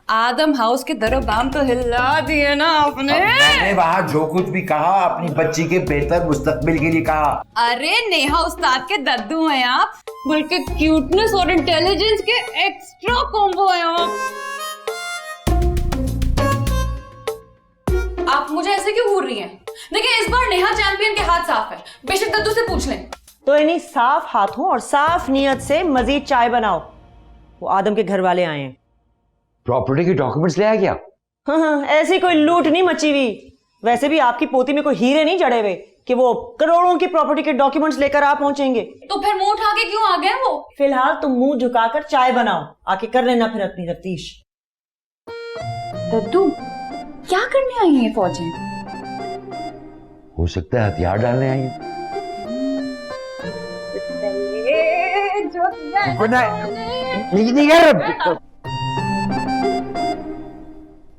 आदम हाउस के दरो बाम तो हिला दिए ना आपने। मैंने वहाँ जो कुछ भी कहा अपनी बच्ची के बेहतर मुस्तकबिल के लिए कहा। अरे नेहा उस्ताद के दद्दू हैं आप, बल्कि क्यूटनेस और इंटेलिजेंस के एक्स्ट्रा कॉम्बो हैं आप मुझे ऐसे क्यों घूर रही हैं? देखिए, इस बार नेहा चैंपियन के हाथ साफ है, बेशक दद्दू से पूछ लें। तो इन्हीं साफ हाथों और साफ नीयत से मजीद चाय बनाओ। वो आदम के घर वाले आए हैं। प्रॉपर्टी के डॉक्यूमेंट्स ले आया क्या? हाँ, ऐसी कोई लूट नहीं मची हुई। वैसे भी आपकी पोती में कोई हीरे नहीं जड़े हुए कि वो करोड़ों की प्रॉपर्टी के डॉक्यूमेंट्स लेकर आप पहुंचेंगे। तो फिर मुंह उठा के क्यों आ गए वो? फिलहाल तुम मुंह झुकाकर चाय बनाओ, आके कर लेना फिर अपनी तफ्तीश। दद्दू, क्या करने आई है फौजें? हो सकता है हथियार डालने आई है।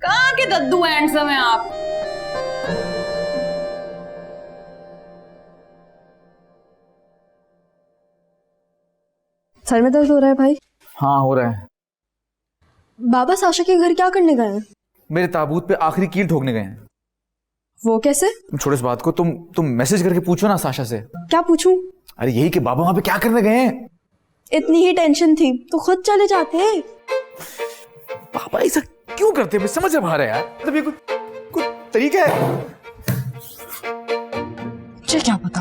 कहाँ के दद्दू हैंडसम हैं आप? सर में दर्द हो रहा है भाई? हाँ हो रहा है। बाबा साशा के घर क्या करने गए हैं? मेरे ताबूत पे आखिरी कील ठोकने गए हैं। वो कैसे? तुम छोड़ो इस बात को, तुम मैसेज करके पूछो ना साशा से। क्या पूछूं? अरे यही कि बाबा वहां पे क्या करने गए हैं। इतनी ही टेंशन थी तो खुद चले जाते। पापा ऐसा क्यों करते हैं, समझ में आ रहा है यार। मतलब ये कुछ तरीका है। मुझे क्या पता।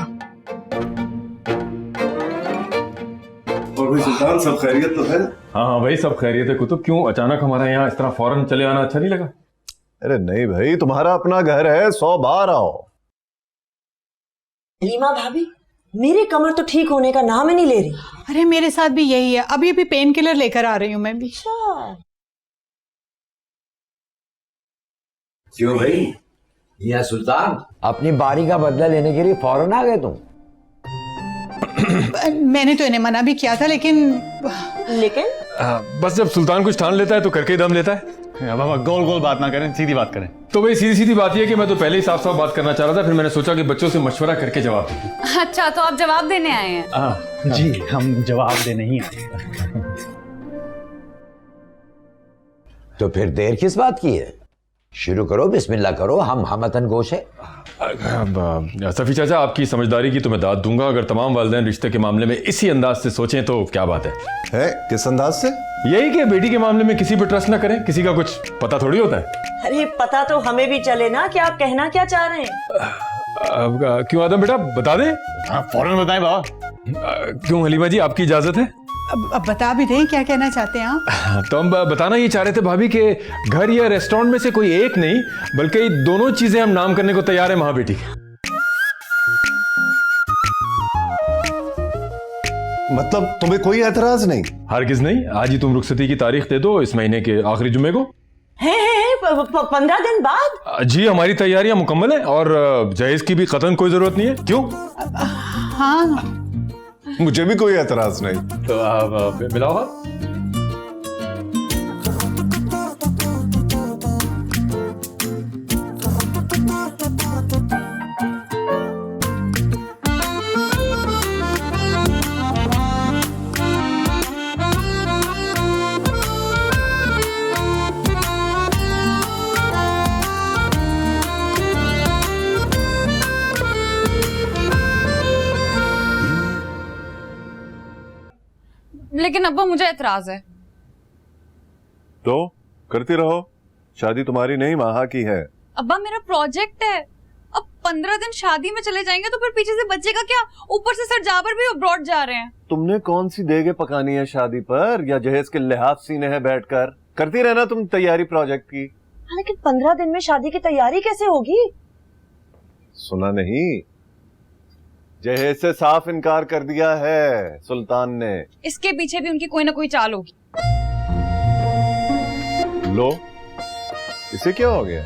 और भाई सुल्तान, सब खैरियत तो है? हाँ भाई, सब खैरियत है। कुतुब, क्यों अचानक हमारे यहाँ इस तरह फौरन चले आना अच्छा नहीं लगा? अरे नहीं भाई, तुम्हारा अपना घर है, 100 बार आओ। रीमा भाभी, मेरी कमर तो ठीक होने का नाम ही नहीं ले रही। अरे मेरे साथ भी यही है, अभी अभी पेन किलर लेकर आ रही हूँ मैं भी। क्यों भाई, या सुल्तान अपनी बारी का बदला लेने के लिए फौरन आ गए तुम? मैंने तो इन्हें मना भी किया था, लेकिन बस जब सुल्तान कुछ ठान लेता है तो करके ही दम लेता है। बाबा गोल गोल बात ना करें, सीधी बात करें। तो भाई सीधी सीधी बात ये है कि मैं तो पहले ही साफ साफ बात करना चाह रहा था, फिर मैंने सोचा कि बच्चों से मशवरा करके जवाब दूं। अच्छा, तो आप जवाब देने आए हैं? जी, हम जवाब देने ही आए। तो फिर देर किस बात की है? शुरू करो, बिस्मिल्लाह करो, हम हमतन गोश है। सफी चाचा, आपकी समझदारी की तो मैं दाद दूंगा। अगर तमाम वालिदैन रिश्ते के मामले में इसी अंदाज से सोचें तो क्या बात है? किस अंदाज से? यही कि बेटी के मामले में किसी पर ट्रस्ट ना करें, किसी का कुछ पता थोड़ी होता है। अरे पता तो हमें भी चले ना कि आप कहना क्या चाह रहे हैं। क्यों आदम बेटा, बता दें? फौरन बताएं बाबा। क्यों हलीमा जी, आपकी इजाजत है? अब बता भी दें क्या कहना चाहते हैं आप? तो हम बताना ये चाह रहे थे भाभी के घर या रेस्टोरेंट में से कोई एक नहीं, बल्कि दोनों चीजें हम नाम करने को तैयार है महाबेटी। मतलब तुम्हें कोई एतराज नहीं? हरगिज नहीं। आज ही तुम रुखसती की तारीख दे दो, इस महीने के आखिरी जुम्मे को। है 15 दिन बाद? जी, हमारी तैयारियां मुकम्मल है और जहेज की भी कतन कोई जरूरत नहीं है। क्यों? हाँ, मुझे भी कोई एतराज नहीं। तो आप मिलाओ हाथ। लेकिन अब्बा मुझे एतराज है। तो करती रहो, शादी तुम्हारी नहीं माहा की है। अब्बा मेरा प्रोजेक्ट है, अब 15 दिन शादी में चले जाएंगे तो फिर पीछे से बचेगा क्या? ऊपर से सर जाबर भी अब्रॉड जा रहे हैं। तुमने कौन सी देगे पकानी है शादी पर, या जहेज के लिहाज सीने हैं बैठकर? करती रहना तुम तैयारी प्रोजेक्ट की। लेकिन 15 दिन में शादी की तैयारी कैसे होगी? सुना नहीं, जहेज से साफ इनकार कर दिया है सुल्तान ने। इसके पीछे भी उनकी कोई ना कोई चाल होगी। लो, इसे क्या हो गया?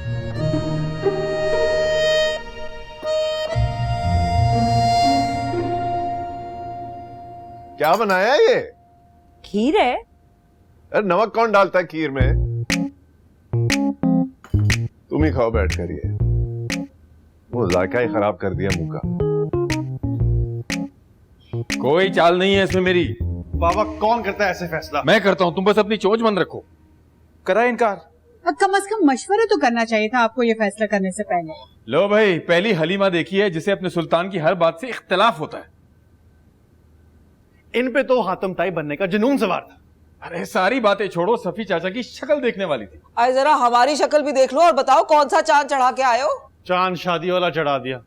क्या बनाया ये? खीर है। अरे नमक कौन डालता है खीर में? तुम ही खाओ बैठ कर, ये वो जायका ही खराब कर दिया मुंह का। कोई चाल नहीं है इसमें मेरी। बाबा कौन करता है ऐसे फैसला? मैं करता हूँ, तुम बस अपनी चोंच बंद रखो। करा इनकार। कम से कम मशवरा तो करना चाहिए था आपको ये फैसला करने से पहले। लो भाई, पहली हलीमा देखी है जिसे अपने सुल्तान की हर बात से इख्तिलाफ होता है। इन पे तो हातम ताई बनने का जुनून सवार था। अरे सारी बातें छोड़ो, सफी चाचा की शक्ल देखने वाली थी। आए जरा हमारी शक्ल भी देख लो और बताओ कौन सा चांद चढ़ा के आए हो? चांद शादी वाला चढ़ा दिया।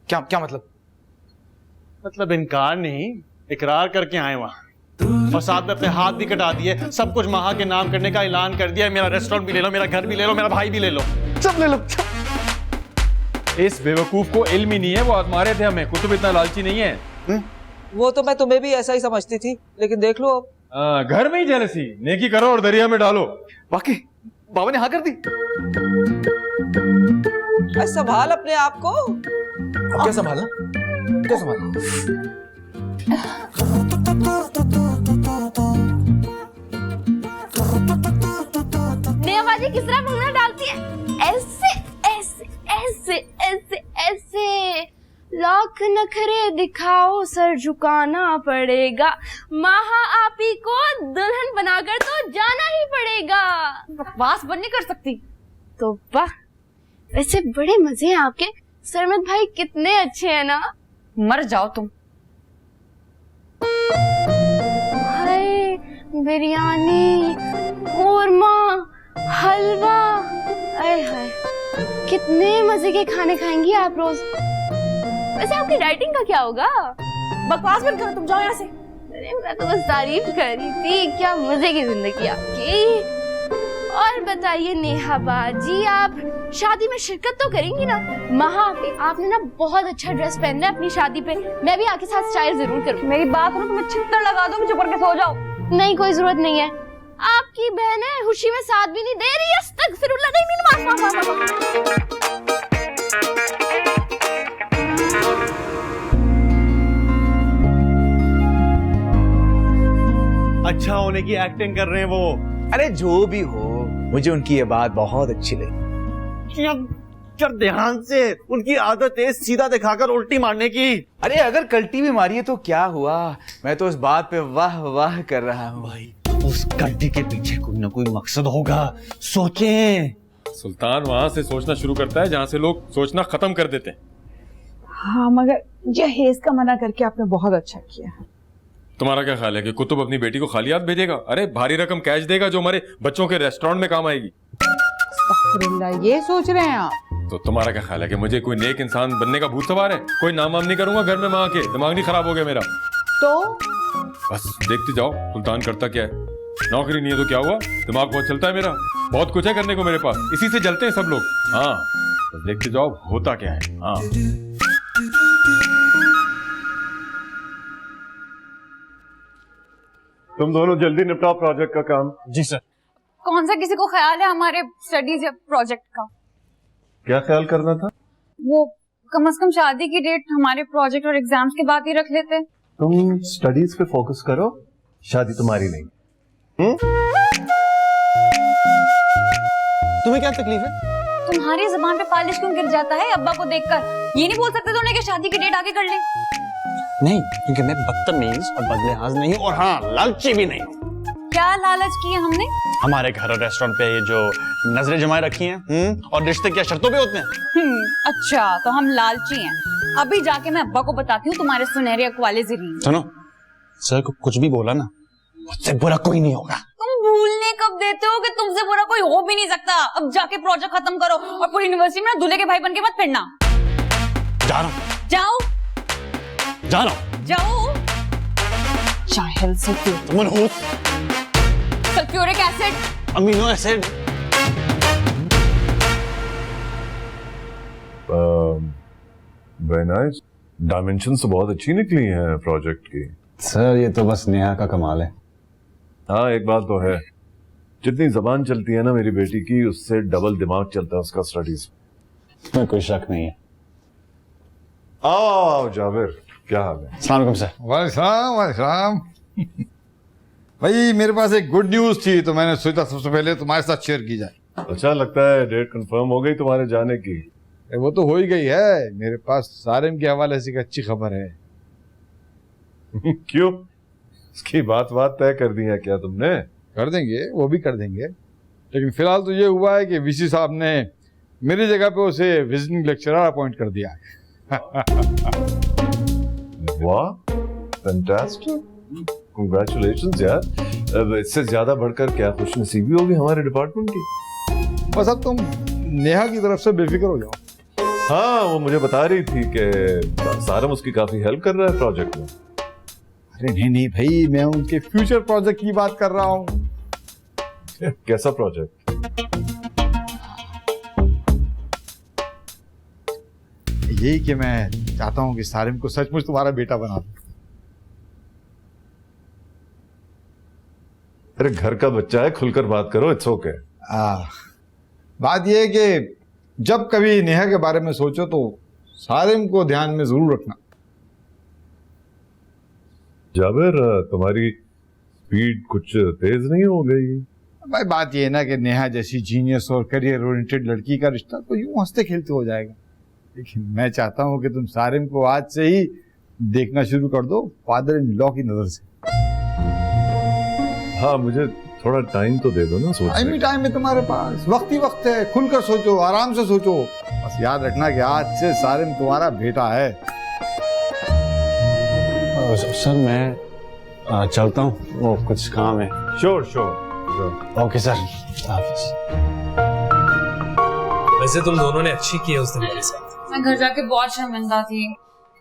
क्या क्या मतलब? मतलब इनकार नहीं, इकरार करके आए वहां, और साथ में अपने हाथ भी कटा दिए। सब कुछ महा के नाम करने का ऐलान कर दिया। मेरा रेस्टोरेंट भी ले लो, मेरा घर भी ले लो, मेरा भाई भी ले लो, सब ले लो। इस बेवकूफ को इल्म ही नहीं है, वो आजमा रहे थे हमें। कुतुब इतना लालची नहीं है। वो तो मैं तुम्हें भी ऐसा ही समझती थी, लेकिन देख लो अब। घर में ही जेलसी, नेकी करो और दरिया में डालो। बाकी बाबा ने हाँ कर दी। संभाल अपने आप को। क्या संभालना? क्या संभालना? नेहाबाजी किस तरह भुंगना डालती है? ऐसे ऐसे ऐसे ऐसे ऐसे। लाख नखरे दिखाओ, सर झुकाना पड़ेगा। महा आपी को दुल्हन बनाकर तो जाना ही पड़ेगा। बकवास बंद नहीं कर सकती तो वाह, वैसे बड़े मजे हैं आपके। सरमत भाई कितने अच्छे हैं ना। मर जाओ तुम। हाय, बिरयानी, कोरमा, हलवा, आय हाय, कितने मजे के खाने खाएंगी आप रोज। वैसे आपकी डाइटिंग का क्या होगा? बकवास बंद करो, तुम जाओ यहाँ से। अरे मैं तो बस तारीफ कर रही थी, क्या मजे की जिंदगी आपकी। और बताइए नेहा बाजी, आप शादी में शिरकत तो करेंगी ना? महा आपने ना बहुत अच्छा ड्रेस पहनना है अपनी शादी पे। मैं भी आपके साथ स्टाइल जरूर करूँ। मेरी बात सुनो, तुम्हें छित्तर लगा दो, मुझे पढ़ के सो जाओ। नहीं, कोई जरूरत नहीं है। आपकी बहन है, खुशी में साथ भी नहीं दे रही है। अस्तगफिरुल्लाह, नहीं माफ। अच्छा होने की एक्टिंग कर रहे हैं वो। अरे जो भी हो, मुझे उनकी ये बात बहुत अच्छी लगी। चल ध्यान से, उनकी आदत है सीधा दिखाकर उल्टी मारने की। अरे अगर कल्टी भी मारी है तो क्या हुआ? मैं तो इस बात पे वाह वाह कर रहा हूँ। भाई उस कल्टी के पीछे कोई ना कोई मकसद होगा, सोचें। सुल्तान वहां से सोचना शुरू करता है जहां से लोग सोचना खत्म कर देते हैं। हाँ, मगर जहेज का मना करके आपने बहुत अच्छा किया। तुम्हारा क्या ख्याल है कि कुतुब अपनी बेटी को खाली हाथ भेजेगा? अरे भारी रकम कैश देगा जो हमारे बच्चों के रेस्टोरेंट में काम आएगी। ये सोच रहे हैं आप? तो तुम्हारा क्या ख्याल है कि मुझे कोई नेक इंसान बनने का भूत सवार है? कोई नाम वाम नहीं करूंगा घर में, माँ के दिमाग नहीं खराब हो गया मेरा। तो बस देखते जाओ सुल्तान करता क्या है। नौकरी नहीं है तो क्या हुआ, दिमाग बहुत चलता है मेरा, बहुत कुछ है करने को मेरे पास, इसी से जलते हैं सब लोग। हाँ बस देखते जाओ होता क्या है। हाँ तुम दोनों जल्दी निपटाओ प्रोजेक्ट का काम। जी सर। कौन सा किसी को ख्याल है हमारे स्टडीज या प्रोजेक्ट का? क्या ख्याल करना था? वो कम से कम शादी की डेट हमारे प्रोजेक्ट और एग्जाम्स के बाद ही रख लेते। तुम स्टडीज पे फोकस करो, शादी तुम्हारी नहीं। तुम्हें क्या तकलीफ है? तुम्हारी जुबान पे पालिश क्यों गिर जाता है अब्बा को देखकर? ये नहीं बोल सकते तुमने कि शादी की डेट आगे कर ले? नहीं, क्योंकि मैं बदतमीज और बदलिहाज नहीं हूँ, और हाँ लालची भी नहीं हूँ। क्या लालच किया हमने? हमारे घर और रेस्टोरेंट पे ये जो नजरें जमाए रखी हैं, और रिश्ते क्या शर्तों पे होते हैं? अच्छा तो हम लालची हैं। अभी जाके मैं अब्बा को बताती हूँ तुम्हारे सुनहरे अकवाले ज़रीन। सुनो, सर को कुछ भी बोला ना मुझसे बुरा कोई नहीं होगा। तुम भूलने कब देते हो कि तुमसे बुरा कोई हो भी नहीं सकता। अब जाके प्रोजेक्ट खत्म करो और पूरी यूनिवर्सिटी में दूल्हे के भाई बन के मत फिरना। जा रहा हूँ, जाओ जा रहा हूँ। जाओ। चाहे sulphuric acid, amino acid. Very nice. Dimensions तो बहुत अच्छी निकली हैं प्रोजेक्ट की। सर ये तो बस नेहा का कमाल है। हाँ एक बात तो है, जितनी जबान चलती है ना मेरी बेटी की, उससे डबल दिमाग चलता है उसका स्टडीज। इसमें कोई शक नहीं है। आओ जावेर, क्या हाल है? अस्सलाम वालेकुम सर। वालेकुम। भाई मेरे पास एक गुड न्यूज थी तो मैंने सोचा सबसे पहले तुम्हारे साथ शेयर की जाए। अच्छा, लगता है डेट कंफर्म हो गई तुम्हारे जाने की। वो तो हो ही गई है। मेरे पास सारिम के हवाले से एक अच्छी खबर है। क्यों, इसकी बात तय कर दी है क्या तुमने? कर देंगे, वो भी कर देंगे, लेकिन फिलहाल तो ये हुआ है कि वीसी साहब ने मेरी जगह पे उसे विजिटिंग लेक्चरर अपॉइंट कर दिया है। वाह, फैंटास्टिक, कांग्रेचुलेशंस यार। अब इससे ज्यादा बढ़कर क्या खुशनसीबी होगी हमारे डिपार्टमेंट की। बस अब तुम नेहा की तरफ से बेफिक्र हो जाओ। हाँ, वो मुझे बता रही थी कि सारम उसकी काफी हेल्प कर रहा है प्रोजेक्ट में। अरे नहीं भाई, मैं उनके फ्यूचर प्रोजेक्ट की बात कर रहा हूँ। कैसा प्रोजेक्ट? यही कि मैं चाहता हूँ कि सारिम को सचमुच तुम्हारा बेटा बना दूं। अरे घर का बच्चा है, खुलकर बात करो, इट्स ओके। बात यह है कि जब कभी नेहा के बारे में सोचो तो सारिम को ध्यान में जरूर रखना। जावेर, तुम्हारी स्पीड कुछ तेज नहीं हो गई? भाई बात यह है ना कि नेहा जैसी जीनियस और करियर ओरिएंटेड लड़की का रिश्ता तो यूं हंसते खेलते हो जाएगा, लेकिन मैं चाहता हूं कि तुम सारिम को आज से ही देखना शुरू कर दो फादर इन लॉ की नजर से। हाँ, मुझे थोड़ा टाइम तो दे दो ना सोचने। टाइम है तुम्हारे पास, वक्त ही वक्त है। खुलकर सोचो, आराम से सोचो। बस याद रखना कि आज से सारिम तुम्हारा बेटा है। सर मैं चलता हूँ, वो कुछ काम है। श्योर। Okay sir. वैसे तुम दोनों ने अच्छी की है उस दिन मेरे साथ। मैं घर जाके बहुत शर्मिंदा थी।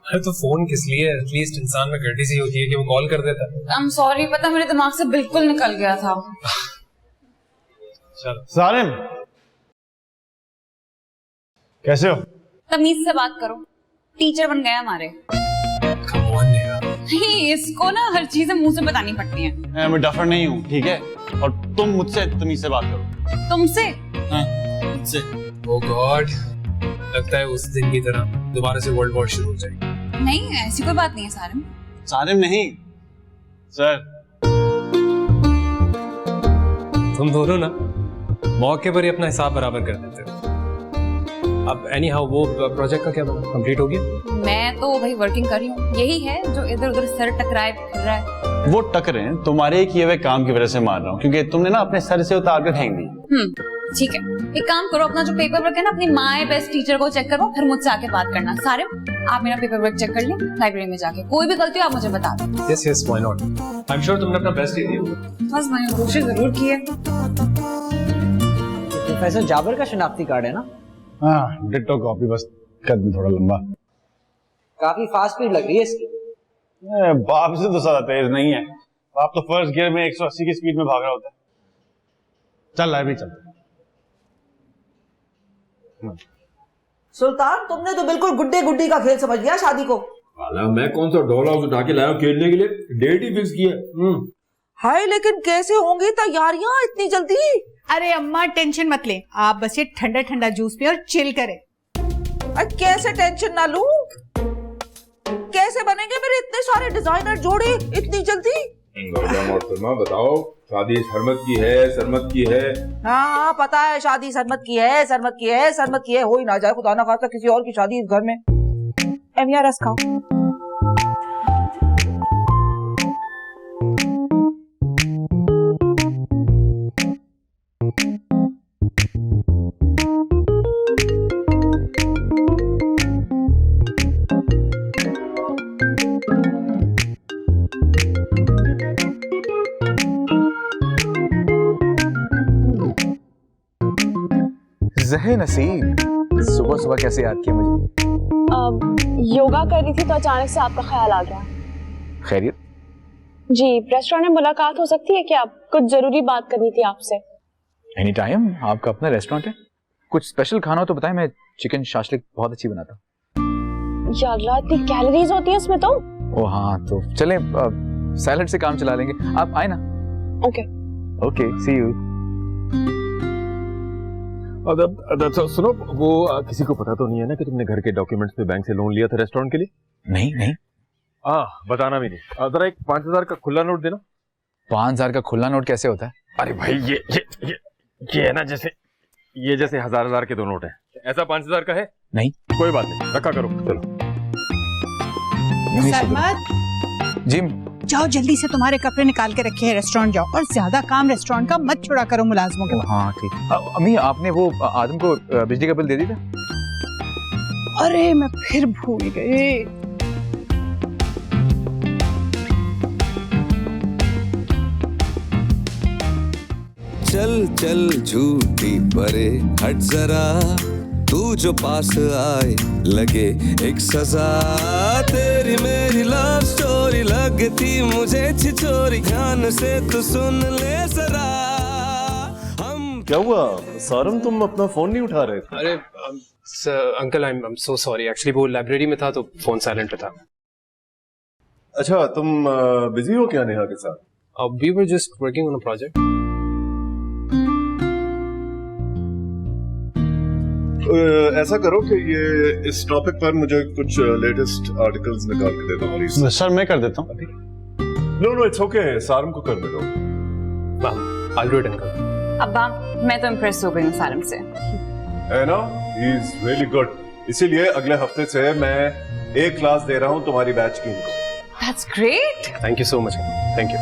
अरे तो फोन किस लिए? एटलीस्ट इंसान में कर्टेसी होती है कि वो कॉल कर देता है। I'm sorry, पता मेरे दिमाग से बिल्कुल निकल गया था। चलो सारिम, कैसे हो? तमीज से बात करो, टीचर बन गया हमारे। इसको ना हर चीजें मुंह से बतानी पड़ती हैं। मैं डफर नहीं हूँ, ठीक है? और तुम मुझसे तमीज से बात करो। तुमसे? हाँ, मुझसे। ओह गॉड, लगता है उस दिन की तरह दोबारा से वर्ल्ड वॉर शुरू हो जाएगी। नहीं, ऐसी कोई बात नहीं है सारिम। सारिम नहीं सर। तुम दोनों ना मौके पर ही अपना हिसाब बराबर कर देते हो। अब एनी हाउ वो प्रोजेक्ट का क्या बना? कंप्लीट हो गया? मैं तो वही वर्किंग कर रही हूँ। यही है जो इधर उधर सर टकराए फिर रहा है। वो टकरे हैं तुम्हारे किए हुए काम की वजह से मार रहा हूँ, क्योंकि तुमने ना अपने सर से उतार कर फेंक दी। ठीक है, एक काम करो, अपना जो पेपर वर्क है ना अपनी माय बेस्ट टीचर को चेक करो, फिर मुझसे आके बात करना। सारिम, आप मेरा पेपर वर्क चेक कर लें लाइब्रेरी में जाके। कोई भी गलती हो आप मुझे बता दो। Yes why not. I am sure तुमने अपना बेस्ट ही दिया। बस मैंने कोशिश जरूर की है। प्रोफेसर जाबर का शनाख्ती कार्ड है ना? हाँ, डिट्टो कॉपी, बस कद में थोड़ा लंबा। काफी फास्ट स्पीड लग रही है इसकी। बाप से तो ज्यादा तेज नहीं है। बाप तो फर्स्ट गियर में 180 की स्पीड में भाग रहा होता है। चल लाइब्रेरी चल। सुल्तान, तुमने तो बिल्कुल गुड्डे गुड्डी का खेल समझ लिया शादी को। मैं कौन सा डॉल हाउस उठा के लाया खेलने के लिए? डेट ही फिक्स किया। हाय, लेकिन कैसे होंगी तैयारियां इतनी जल्दी? अरे अम्मा टेंशन मत ले, आप बस ये ठंडा ठंडा जूस पिए और चिल करें। कैसे टेंशन ना लूं? कैसे बनेंगे मेरे इतने सारे डिजाइनर जोड़े इतनी जल्दी? बताओ, शादी सरमत की है, सरमत की है। हाँ, पता है शादी सरमत की है, सरमत की है, सरमत की है। हो ही ना जाए खुदा ना खास्ता किसी और की शादी इस घर में। एमिया रस खाओ। जहर नसीब, सुबह सुबह कैसे याद किया मुझे? योगा कर रही थी तो अचानक से आपका ख्याल आ गया। खैरियत? जी, रेस्टोरेंट में मुलाकात हो सकती है क्या? कुछ जरूरी बात करनी थी आपसे। एनी टाइम, आपका अपना रेस्टोरेंट है, कुछ स्पेशल खाना हो तो बताएं, मैं चिकन शाशलिक बहुत अच्छी बनाता हूँ। यार इतनी कैलोरीज होती है उसमें तो। ओ हाँ, तो चलें सैलड से काम चला लेंगे, आप आए ना। Okay okay, see you. सुनो, वो किसी को पता तो नहीं है ना कि तुमने घर के डॉक्यूमेंट्स पे बैंक से लोन लिया था रेस्टोरेंट के लिए? नहीं। बताना भी नहीं। जरा एक 5,000 का खुला नोट देना। 5,000 का खुला नोट कैसे होता है? अरे भाई ये है ना, जैसे 1,000 के 2 नोट हैं। ऐसा 5,000 का है? नहीं। कोई बात नहीं, रखा करो। चलो। सरमत, जी जाओ जल्दी से तुम्हारे कपड़े निकाल के रखे हैं, रेस्टोरेंट जाओ, और ज्यादा काम रेस्टोरेंट का मत छोड़ा करो मुलाजमों के। हाँ ठीक। अम्मी, आपने वो आदम को बिजली का बिल दे दिया था? अरे मैं फिर भूल गई। चल चल झूठी परे हट जरा, तू जो पास आए लगे एक सजा। तेरी मेरी लव स्टोरी लगती मुझे छिछोरी, ध्यान से तू सुन ले जरा। हम क्या हुआ सारम, तुम अपना फोन नहीं उठा रहे थे? अरे uncle, I am so sorry, actually वो लाइब्रेरी में था तो फोन साइलेंट पे था। अच्छा, तुम बिजी हो क्या नेहा के साथ? We were just working on a project. ऐसा करो कि ये इस टॉपिक पर मुझे कुछ लेटेस्ट आर्टिकल्स निकाल के दे दो प्लीज। सर मैं कर देता हूँ। नो इट्स ओके, सारम को करने दो। I'll do it, uncle. अब्बा, मैं तो इम्प्रेस हो गई हूँ सारम से। है ना, ही इज रियली गुड। इसीलिए अगले हफ्ते से मैं एक क्लास दे रहा हूँ तुम्हारी बैच की इनको। That's great. Thank you so much, thank you.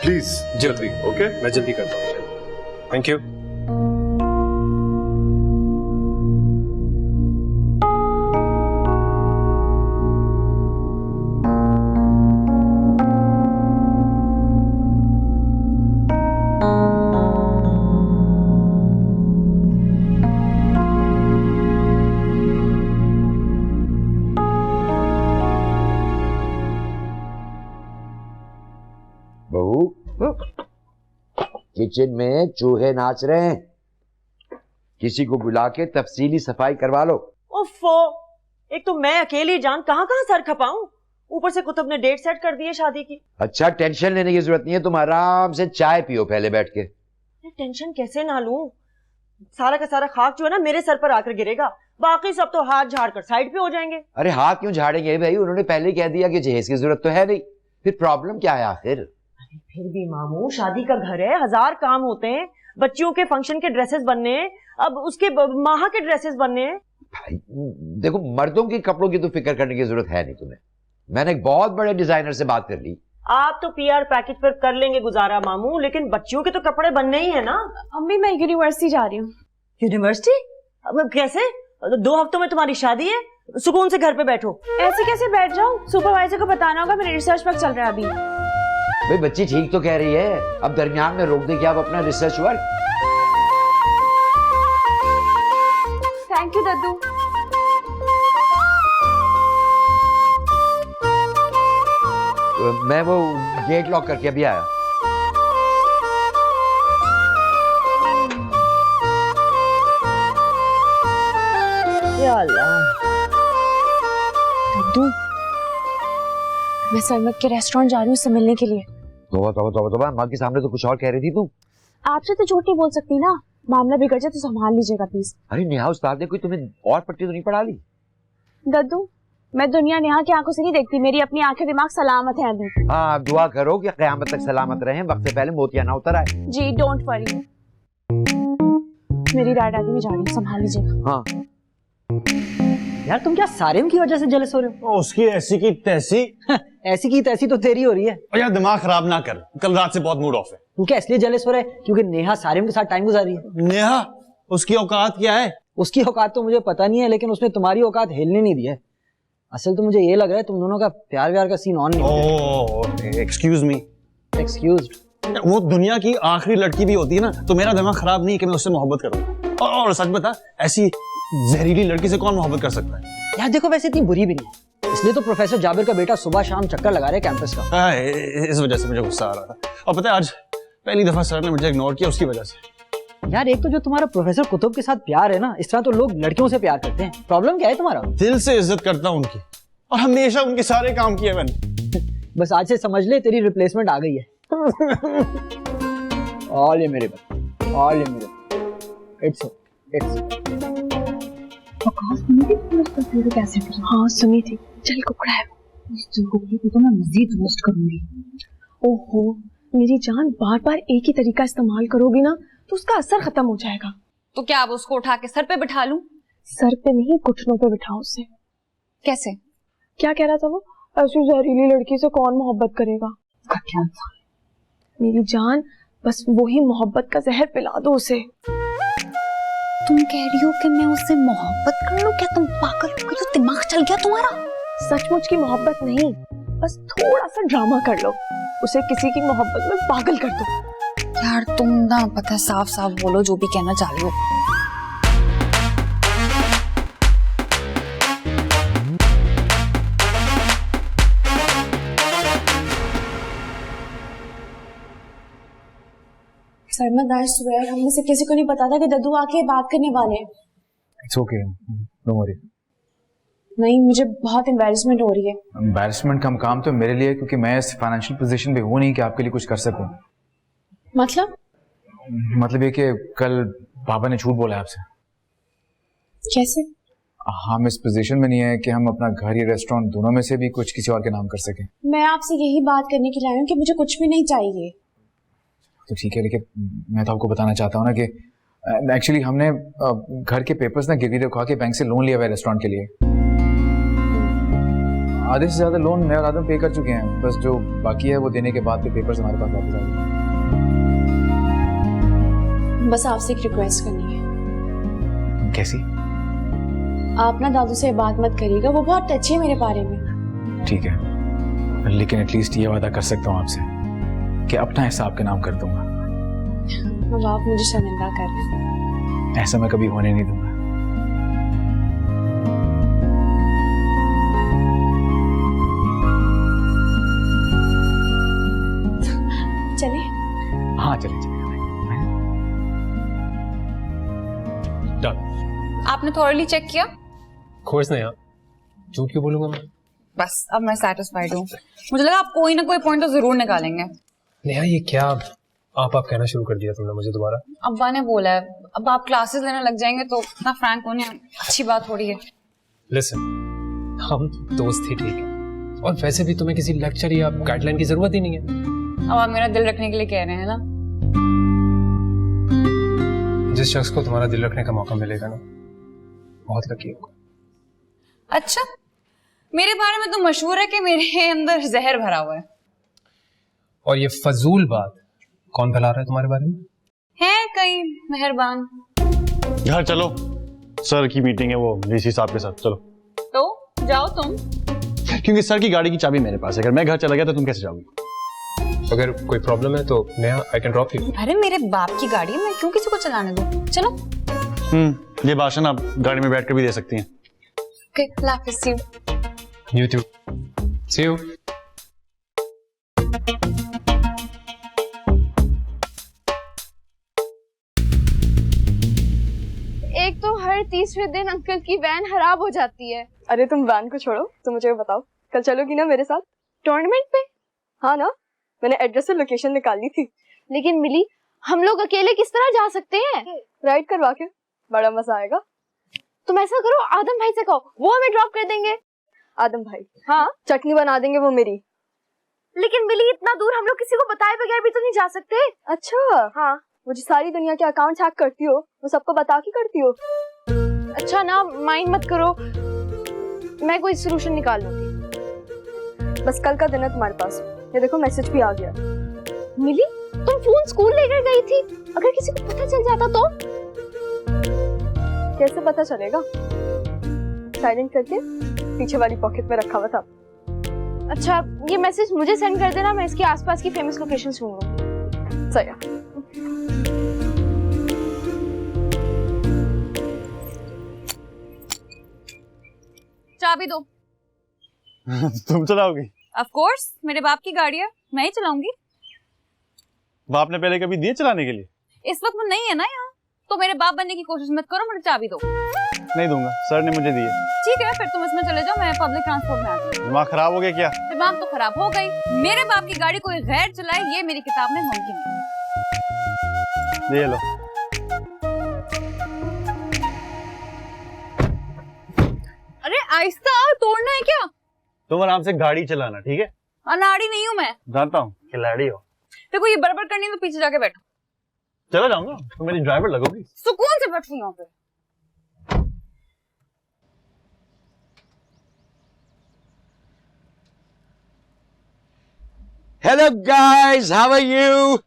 Please जल्दी। ओके, मैं जल्दी करता हूँ। Thank you. किचन में चूहे नाच रहे हैं, किसी को बुला के तफसीली सफाई करवा लो। ओफो, एक तो मैं अकेली जान कहाँ कहाँ सर खपाऊं, ऊपर से कुतुब ने डेट सेट कर दी है शादी की। अच्छा, टेंशन लेने की जरूरत नहीं है, तुम आराम से चाय पियो पहले बैठ के। टेंशन कैसे ना लूं, सारा का सारा खाक जो है ना मेरे सर पर आकर गिरेगा, बाकी सब तो हाथ झाड़ कर साइड पे हो जाएंगे। अरे हाथ क्यों झाड़ेंगे भाई, उन्होंने पहले ही कह दिया कि जहेज की जरूरत तो है नहीं, फिर प्रॉब्लम क्या है आखिर? फिर भी मामू, शादी का घर है, 1000 काम होते हैं, बच्चियों के फंक्शन के ड्रेसेस बनने हैं, अब उसके माह के ड्रेसेस बनने हैं। भाई देखो, मर्दों के कपड़ों की तो फिक्र करने की जरूरत है नहीं तुम्हें, मैंने एक बहुत बड़े डिजाइनर से बात कर ली। आप तो पीआर पैकेज पर कर लेंगे गुजारा मामू, लेकिन बच्चियों के तो कपड़े बनने ही है ना। अम्मी, मैं यूनिवर्सिटी जा रही हूँ। यूनिवर्सिटी? अब कैसे? 2 हफ्तों में तुम्हारी शादी है, सुकून से घर पे बैठो। ऐसे कैसे बैठ जाऊँ? सुपरवाइजर को बताना होगा, मेरे रिसर्च वर्क चल रहा है अभी। भाई बच्ची ठीक तो कह रही है, अब दरमियान में रोक दे क्या आप अपना रिसर्च वर्क? थैंक यू दद्दू। मैं वो गेट लॉक करके अभी आया। या अल्लाह। दद्दू, मैं सरमत के रेस्टोरेंट जा रही हूँ उससे मिलने के लिए। तोबा, माँ के सामने तो कुछ और कह रही थी तू। आपसे तो झूठ नहीं बोल सकती ना, मामला बिगड़ जाए तो संभाल लीजिएगा प्लीज। अरे नेहा, उस्ताद ने कोई तुम्हें और पट्टी तो नहीं पढ़ा ली? दद्दू, मैं दुनिया नेहा की आंखों से नहीं देखती, मेरी अपनी आंखें दिमाग सलामत है अभी। हाँ, दुआ करो कि क़यामत तक सलामत रहें, वक्त से पहले मोतिया ना उतर आए। जी, डोंट वरी। मेरी राय दादी में जा रही हूँ, संभाल लीजिएगा। हाँ यार, तुम क्या सारिम की वजह से जलस हो रहे हो? उसकी ऐसी की तैसी। ऐसी की तैसी तो तेरी हो रही है। यार दिमाग खराब ना कर, कल रात से बहुत मूड ऑफ है। तू क्या इसलिए जलस हो रहा है क्योंकि नेहा सारिम के साथ टाइम गुजार रही है? नेहा, उसकी औकात क्या है? उसकी औकात तो मुझे पता नहीं है, लेकिन उसने तुम्हारी औकात हिलने नहीं दी है। असल तो मुझे ये लग रहा है तुम दोनों का प्यार व्यार का सीन ऑन नहीं। ओह, एक्सक्यूज मी। एक्सक्यूज? वो दुनिया की आखिरी लड़की भी होती है ना, तो मेरा दिमाग खराब नहीं है कि मैं उससे मोहब्बत करूंगा। और सच बता, ऐसी जहरीली लड़की से कौन मोहब्बत कर सकता है? यार देखो, वैसे इतनी बुरी भी नहीं है, इसलिए तो प्रोफेसर जाबिर का बेटा सुबह शाम चक्कर लगा रहे कैंपस का। हाँ, इस वजह से मुझे गुस्सा आ रहा था। और पता है, आज पहली दफा सर ने मुझे इग्नोर किया उसकी वजह से। यार एक तो जो तुम्हारा प्रोफेसर कुतुब के साथ प्यार है ना, इस तरह तो लोग लड़कियों से प्यार करते हैं। प्रॉब्लम क्या है तुम्हारा? दिल से इज्जत करता हूँ उनकी, और हमेशा उनके सारे काम किए मैंने। बस आज से समझ ले, तेरी रिप्लेसमेंट आ गई है। ऑल ये मेरे बच्चे, ऑल ये मेरे। इट्स हाँ सुनी थी। चल कुकड़ा है, तो मैं मजीद रोस्ट करूंगी। ओहो मेरी जान, बार बार एक ही तरीका इस्तेमाल करोगी ना तो उसका असर खत्म हो जाएगा। तो क्या अब उसको उठा के सर पे बिठा लूं? सर पे नहीं, घुटनों पे बिठाओ उसे। कैसे? क्या कह रहा था वो? ऐसी जहरीली लड़की से कौन मोहब्बत करेगा? मेरी जान, बस वही मोहब्बत का जहर पिला दो उसे। तुम कह रही हो कि मैं उससे मोहब्बत कर लूं? क्या तुम पागल हो गई? तो दिमाग चल गया तुम्हारा? सचमुच की मोहब्बत नहीं, बस थोड़ा सा ड्रामा कर लो, उसे किसी की मोहब्बत में पागल कर दो। यार तुम ना, पता है, साफ साफ बोलो जो भी कहना चाह रही हो। सरमद, आई स्वेयर हम में से किसी को नहीं पता था कि दद्दू आके बात करने वाले हैं। It's okay, don't worry. नहीं, मुझे बहुत एम्बैरेसमेंट हो रही है। एम्बैरेसमेंट का काम तो मेरे लिए, क्योंकि मैं इस फाइनेंशियल पोजीशन पे हूँ नहीं कि आपके लिए कुछ कर सकूं। मतलब ये कि कल पापा ने झूठ बोला आपसे। कैसे? हम इस पोजीशन में नहीं है कि हम अपना घर या रेस्टोरेंट दोनों में से भी कुछ किसी और के नाम कर सकें। मैं आपसे यही बात करने के लिए आई हूँ कि मुझे कुछ भी नहीं चाहिए। तो ठीक है, लेकिन मैं तो आपको बताना चाहता हूँ ना कि एक्चुअली हमने घर के पेपर्स ना गिरवी रखवा के बैंक से लोन लिया हुआ है रेस्टोरेंट के लिए। आधे से ज्यादा लोन मैं और आदम पे कर चुके हैं, बस जो बाकी है वो देने के बाद के पेपर्स हमारे पास वापस आ गए। बस आपसे एक रिक्वेस्ट करनी है। कैसी? आप ना दादू से बात मत करिएगा, वो बहुत टची है मेरे बारे में। ठीक है, लेकिन एटलीस्ट ये वादा कर सकता हूँ आपसे कि अपना हिसाब के नाम कर दूंगा। अब आप मुझे शर्मिंदा कर रहे हैं। ऐसा मैं कभी होने नहीं दूंगा। चले? हाँ चले चले। आपने थॉरली चेक किया? कोर्स नहीं, झूठ क्यों बोलूंगा मैं? बस अब मैं सेटिस्फाइड हूँ। मुझे लगा आप कोई ना कोई पॉइंट तो जरूर निकालेंगे। नेहा ये क्या आप कहना शुरू कर दिया तुमने मुझे दोबारा? अब्बा ने बोला है, अब आप क्लासेस लेने लग जाएंगे तो इतना फ्रैंक होने अच्छी बात थोड़ी है। लिसन, हम दोस्त ही ठीक है, और वैसे भी तुम्हें किसी लेक्चर या गाइडलाइन की जरूरत ही नहीं है। अब आप मेरा दिल रखने के लिए कह रहे हैं ना? जिस शख्स को तुम्हारा दिल रखने का मौका मिलेगा ना, बहुत लकी होगा। अच्छा, मेरे बारे में तो मशहूर है कि मेरे अंदर जहर भरा हुआ है। और ये फजूल बात कौन फैला रहा है तुम्हारे बारे में? है कहीं मेहरबान। घर चलो, सर की मीटिंग है वो वीसी साहब के साथ। चलो। तो जाओ तुम। क्योंकि सर की गाड़ी की चाबी मेरे पास है, अगर मैं घर चला गया तो तुम कैसे जाओगी? अगर कोई प्रॉब्लम है तो Neha, I can drop you. अरे मेरे बाप की गाड़ी है, मैं क्यों किसी को चलाने दूं? चलो। ये भाषण आप गाड़ी में बैठकर भी दे सकती हैं। ओके, अल्लाह हाफिज़, see you. You too, see you. एक तो हर तीसरे दिन अंकल की वैन खराब हो जाती है। अरे तुम वैन को छोड़ो, तुम मुझे बताओ, कल चलोगी ना मेरे साथ टूर्नामेंट पे? हाँ ना, मैंने एड्रेस और लोकेशन निकाल ली थी। लेकिन मिली, हम लोग अकेले किस तरह जा सकते हैं? राइड करवा के, बड़ा मजा आएगा। तुम ऐसा करो, आदम भाई से कहो, वो हमें ड्रॉप कर देंगे। आदम भाई? हाँ, चटनी बना देंगे वो मेरी। लेकिन मिली, इतना दूर हम लोग किसी को बताए बगैर भी तो नहीं जा सकते। अच्छा हाँ, मुझे सारी दुनिया के अकाउंट हैक करती हो, वो सबको बता के करती हो। अच्छा ना, माइंड मत करो, मैं कोई सोल्यूशन निकाल लूंगी। बस कल का दिन है तुम्हारे पास। ये देखो मैसेज भी आ गया। मिली, तुम फोन स्कूल लेकर गई थी, अगर किसी को पता चल जाता तो? कैसे पता चलेगा? साइलेंट करके पीछे वाली पॉकेट में रखा हुआ था। अच्छा, ये मैसेज मुझे सेंड कर देना, मैं इसके आसपास की फेमस लोकेशन ढूंढूंगी। सही है। चाबी दो। तुम चलाओगी? ऑफ कोर्स, मेरे बाप की गाड़ी है, मैं ही चलाऊंगी। बाप ने पहले कभी दिए चलाने के लिए? इस वक्त वो नहीं है ना यहाँ, तो मेरे बाप बनने की कोशिश मत करो, मुझे चाबी दो। नहीं दूंगा, सर ने मुझे दिए। ठीक है, फिर तुम इसमें चले जाओ, मैं पब्लिक ट्रांसपोर्ट में आती हूँ। दिमाग खराब हो गया क्या? दिमाग तो खराब हो गई, मेरे बाप की गाड़ी कोई गैर चलाए ये मेरी किताब में मुमकिन है। ये लो। अरे आहिस्ता, तोड़ना है क्या? तुम आराम से गाड़ी चलाना, ठीक है? अनाड़ी नहीं हूँ मैं। जानता हूँ, खिलाड़ी हो। देखो ये बड़बड़ करनी है तो पीछे जाके बैठो। चला जाऊंगा, तुम मेरी ड्राइवर लगोगी। सुकून से बैठ रही हूँ पे। Hello guys, how are you?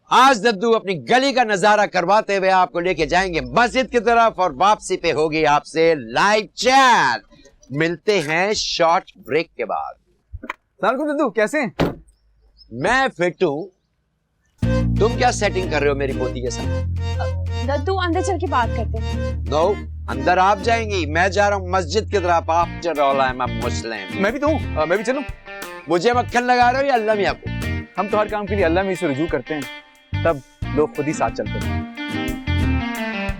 आज दद्दू अपनी गली का नजारा करवाते हुए आपको लेके जाएंगे मस्जिद की तरफ और वापसी पे होगी आपसे लाइव चैट। मिलते हैं शॉर्ट ब्रेक के बाद। सलाम दद्दू, कैसे हैं? मैं फिट हूँ। तुम क्या सेटिंग कर रहे हो मेरी पोती के साथ? दद्दू अंदर चल के बात करते हैं। नो, अंदर आप जाएंगी, मैं जा रहा हूँ मस्जिद की तरफ। After all I am a Muslim. मैं भी तो हूँ, मैं भी चलूं? मुझे मक्खन लगा रहे हो या अल्लाह मियां को? हम तो हर काम के लिए अल्लाह में से रुजू करते हैं, तब लोग खुद ही साथ चलते हैं।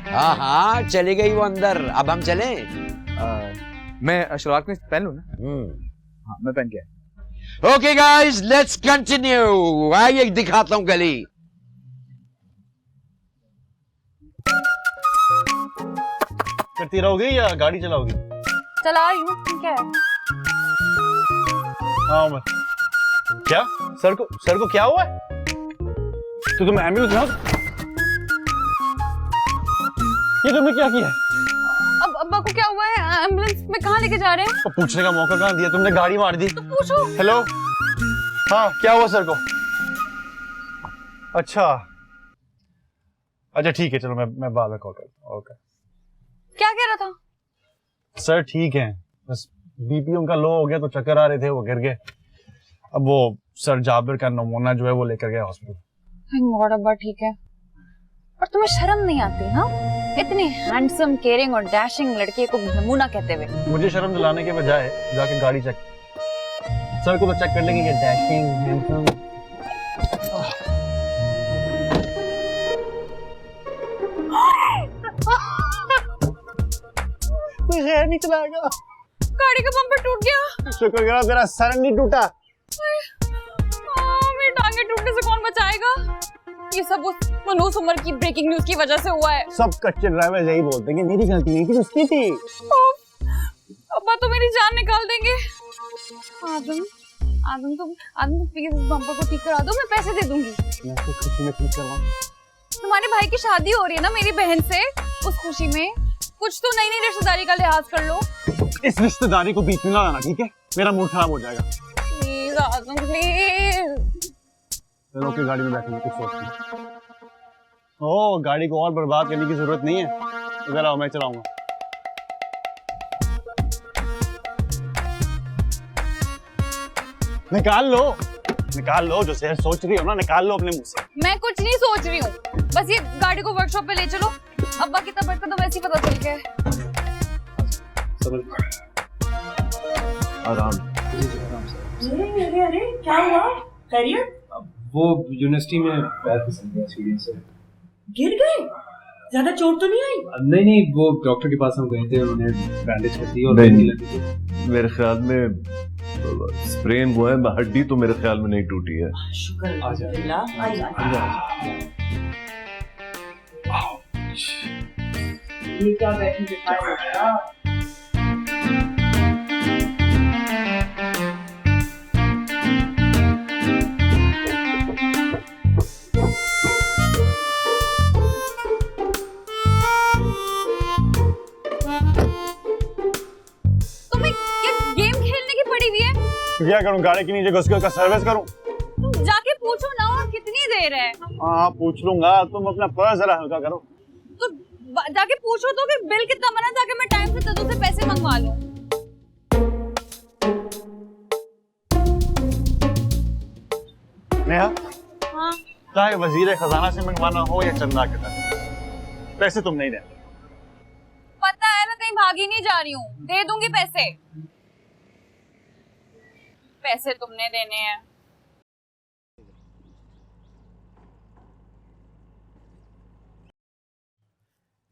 हाँ हाँ, चली गई वो अंदर, अब हम चलें? मैं शलवार कमीज पहन लूं ना? हाँ, मैं पहन के आया। Okay guys, let's continue. आइए दिखाता हूँ गली। करती रहोगी या गाड़ी चलाओगी? चला रही हूँ, ठीक है। हाँ उमर, क्या सर को क्या हुआ है? तो तुम एम्बुलेंस में हो? ये तुमने क्या किया? अब अब्बा को क्या हुआ है? एम्बुलेंस में कहाँ लेके जा रहे हैं? तो पूछने का मौका कहाँ दिया तुमने? गाड़ी मार दी। तो पूछो। हेलो, हाँ क्या हुआ सर को? अच्छा ठीक है, चलो मैं बाद में कॉल करता हूँ। ओके। क्या कह रहा था? सर ठीक है, बस बीपी उनका लो हो गया तो चक्कर आ रहे थे, वो गिर गए। अब वो सर जाबिर का नमूना जो है वो लेकर गया हॉस्पिटल। थैंक गॉड अब्बा ठीक है। और तुम्हें शर्म नहीं आती? हाँ, इतनी हैंडसम, केयरिंग और डैशिंग लड़के को नमूना कहते हुए। मुझे शर्म दिलाने के बजाय जाके गाड़ी चेक, सर को तो चेक कर लेंगे ये डैशिंग हैंडसम। नहीं चलाएगा। गाड़ी का बम्पर टूट गया। शुक्र करो तेरा सर नहीं टूटा। मेरी टांगे टूटने से कौन बचाएगा? ये सब उस मनूस उमर की ब्रेकिंग न्यूज की वजह से हुआ है। सब कच्चे ड्राइवर यही बोलते हैं कि मेरी गलती नहीं थी, उसकी थी। अब्बा तो मेरी जान निकाल देंगे। आदम प्लीज इस बम्पर को ठीक करा दो, मैं पैसे दे दूंगी। मैं खुशी में ठीक करवाऊं। तुम्हारे भाई की शादी हो रही है ना मेरी बहन से, उस खुशी में कुछ तो नई नई रिश्तेदारी का लिहाज कर लो। इस रिश्तेदारी को बीच में ना लाना, ठीक है? मेरा मूड खराब हो जाएगा। Please Adam please. चलो के गाड़ी में बैठेंगे, कुछ सोचते हैं। ओ, गाड़ी को और बर्बाद करने की जरूरत नहीं है। इधर आओ, मैं चलाऊंगा। निकाल लो जो शहर सोच रही हो ना, निकाल लो अपने मुंह से। मैं कुछ नहीं सोच रही हूँ, बस ये गाड़ी को वर्कशॉप पे ले चलो। अब्बा की तबीयत का तो वैसे ही पता चल गया है। आराम। अरे क्या हुआ? खैरियत? वो यूनिवर्सिटी में पैर फिसल गया सीढ़ी से। गिर गए? ज्यादा चोट तो नहीं आई? नहीं, वो डॉक्टर के पास हम गए थे, उन्होंने बैंडेज कर दी और मेरे ख्याल में स्प्रेन हुआ है, हड्डी तो मेरे ख्याल में नहीं टूटी है। शुक्र अल्लाह। ये क्या बैठी दिखाया? क्या करूं? गाड़ी के नीचे घुस के उसका सर्विस करूं? जाके पूछो ना कितनी देर है। हाँ पूछ लूंगा, तुम अपना पर्स जरा हल्का करो। तो जाके पूछो तो कि बिल कितना बना, ताकि मैं टाइम से दद्दू से पैसे मंगवा लूं। नेहा, हाँ चाहे वजीर खजाना से मंगवाना हो या चंदा के तरफ, पैसे तुम नहीं देते। पता है मैं कहीं भागी नहीं जा रही हूँ, दे दूंगी पैसे। पैसे तुमने देने हैं।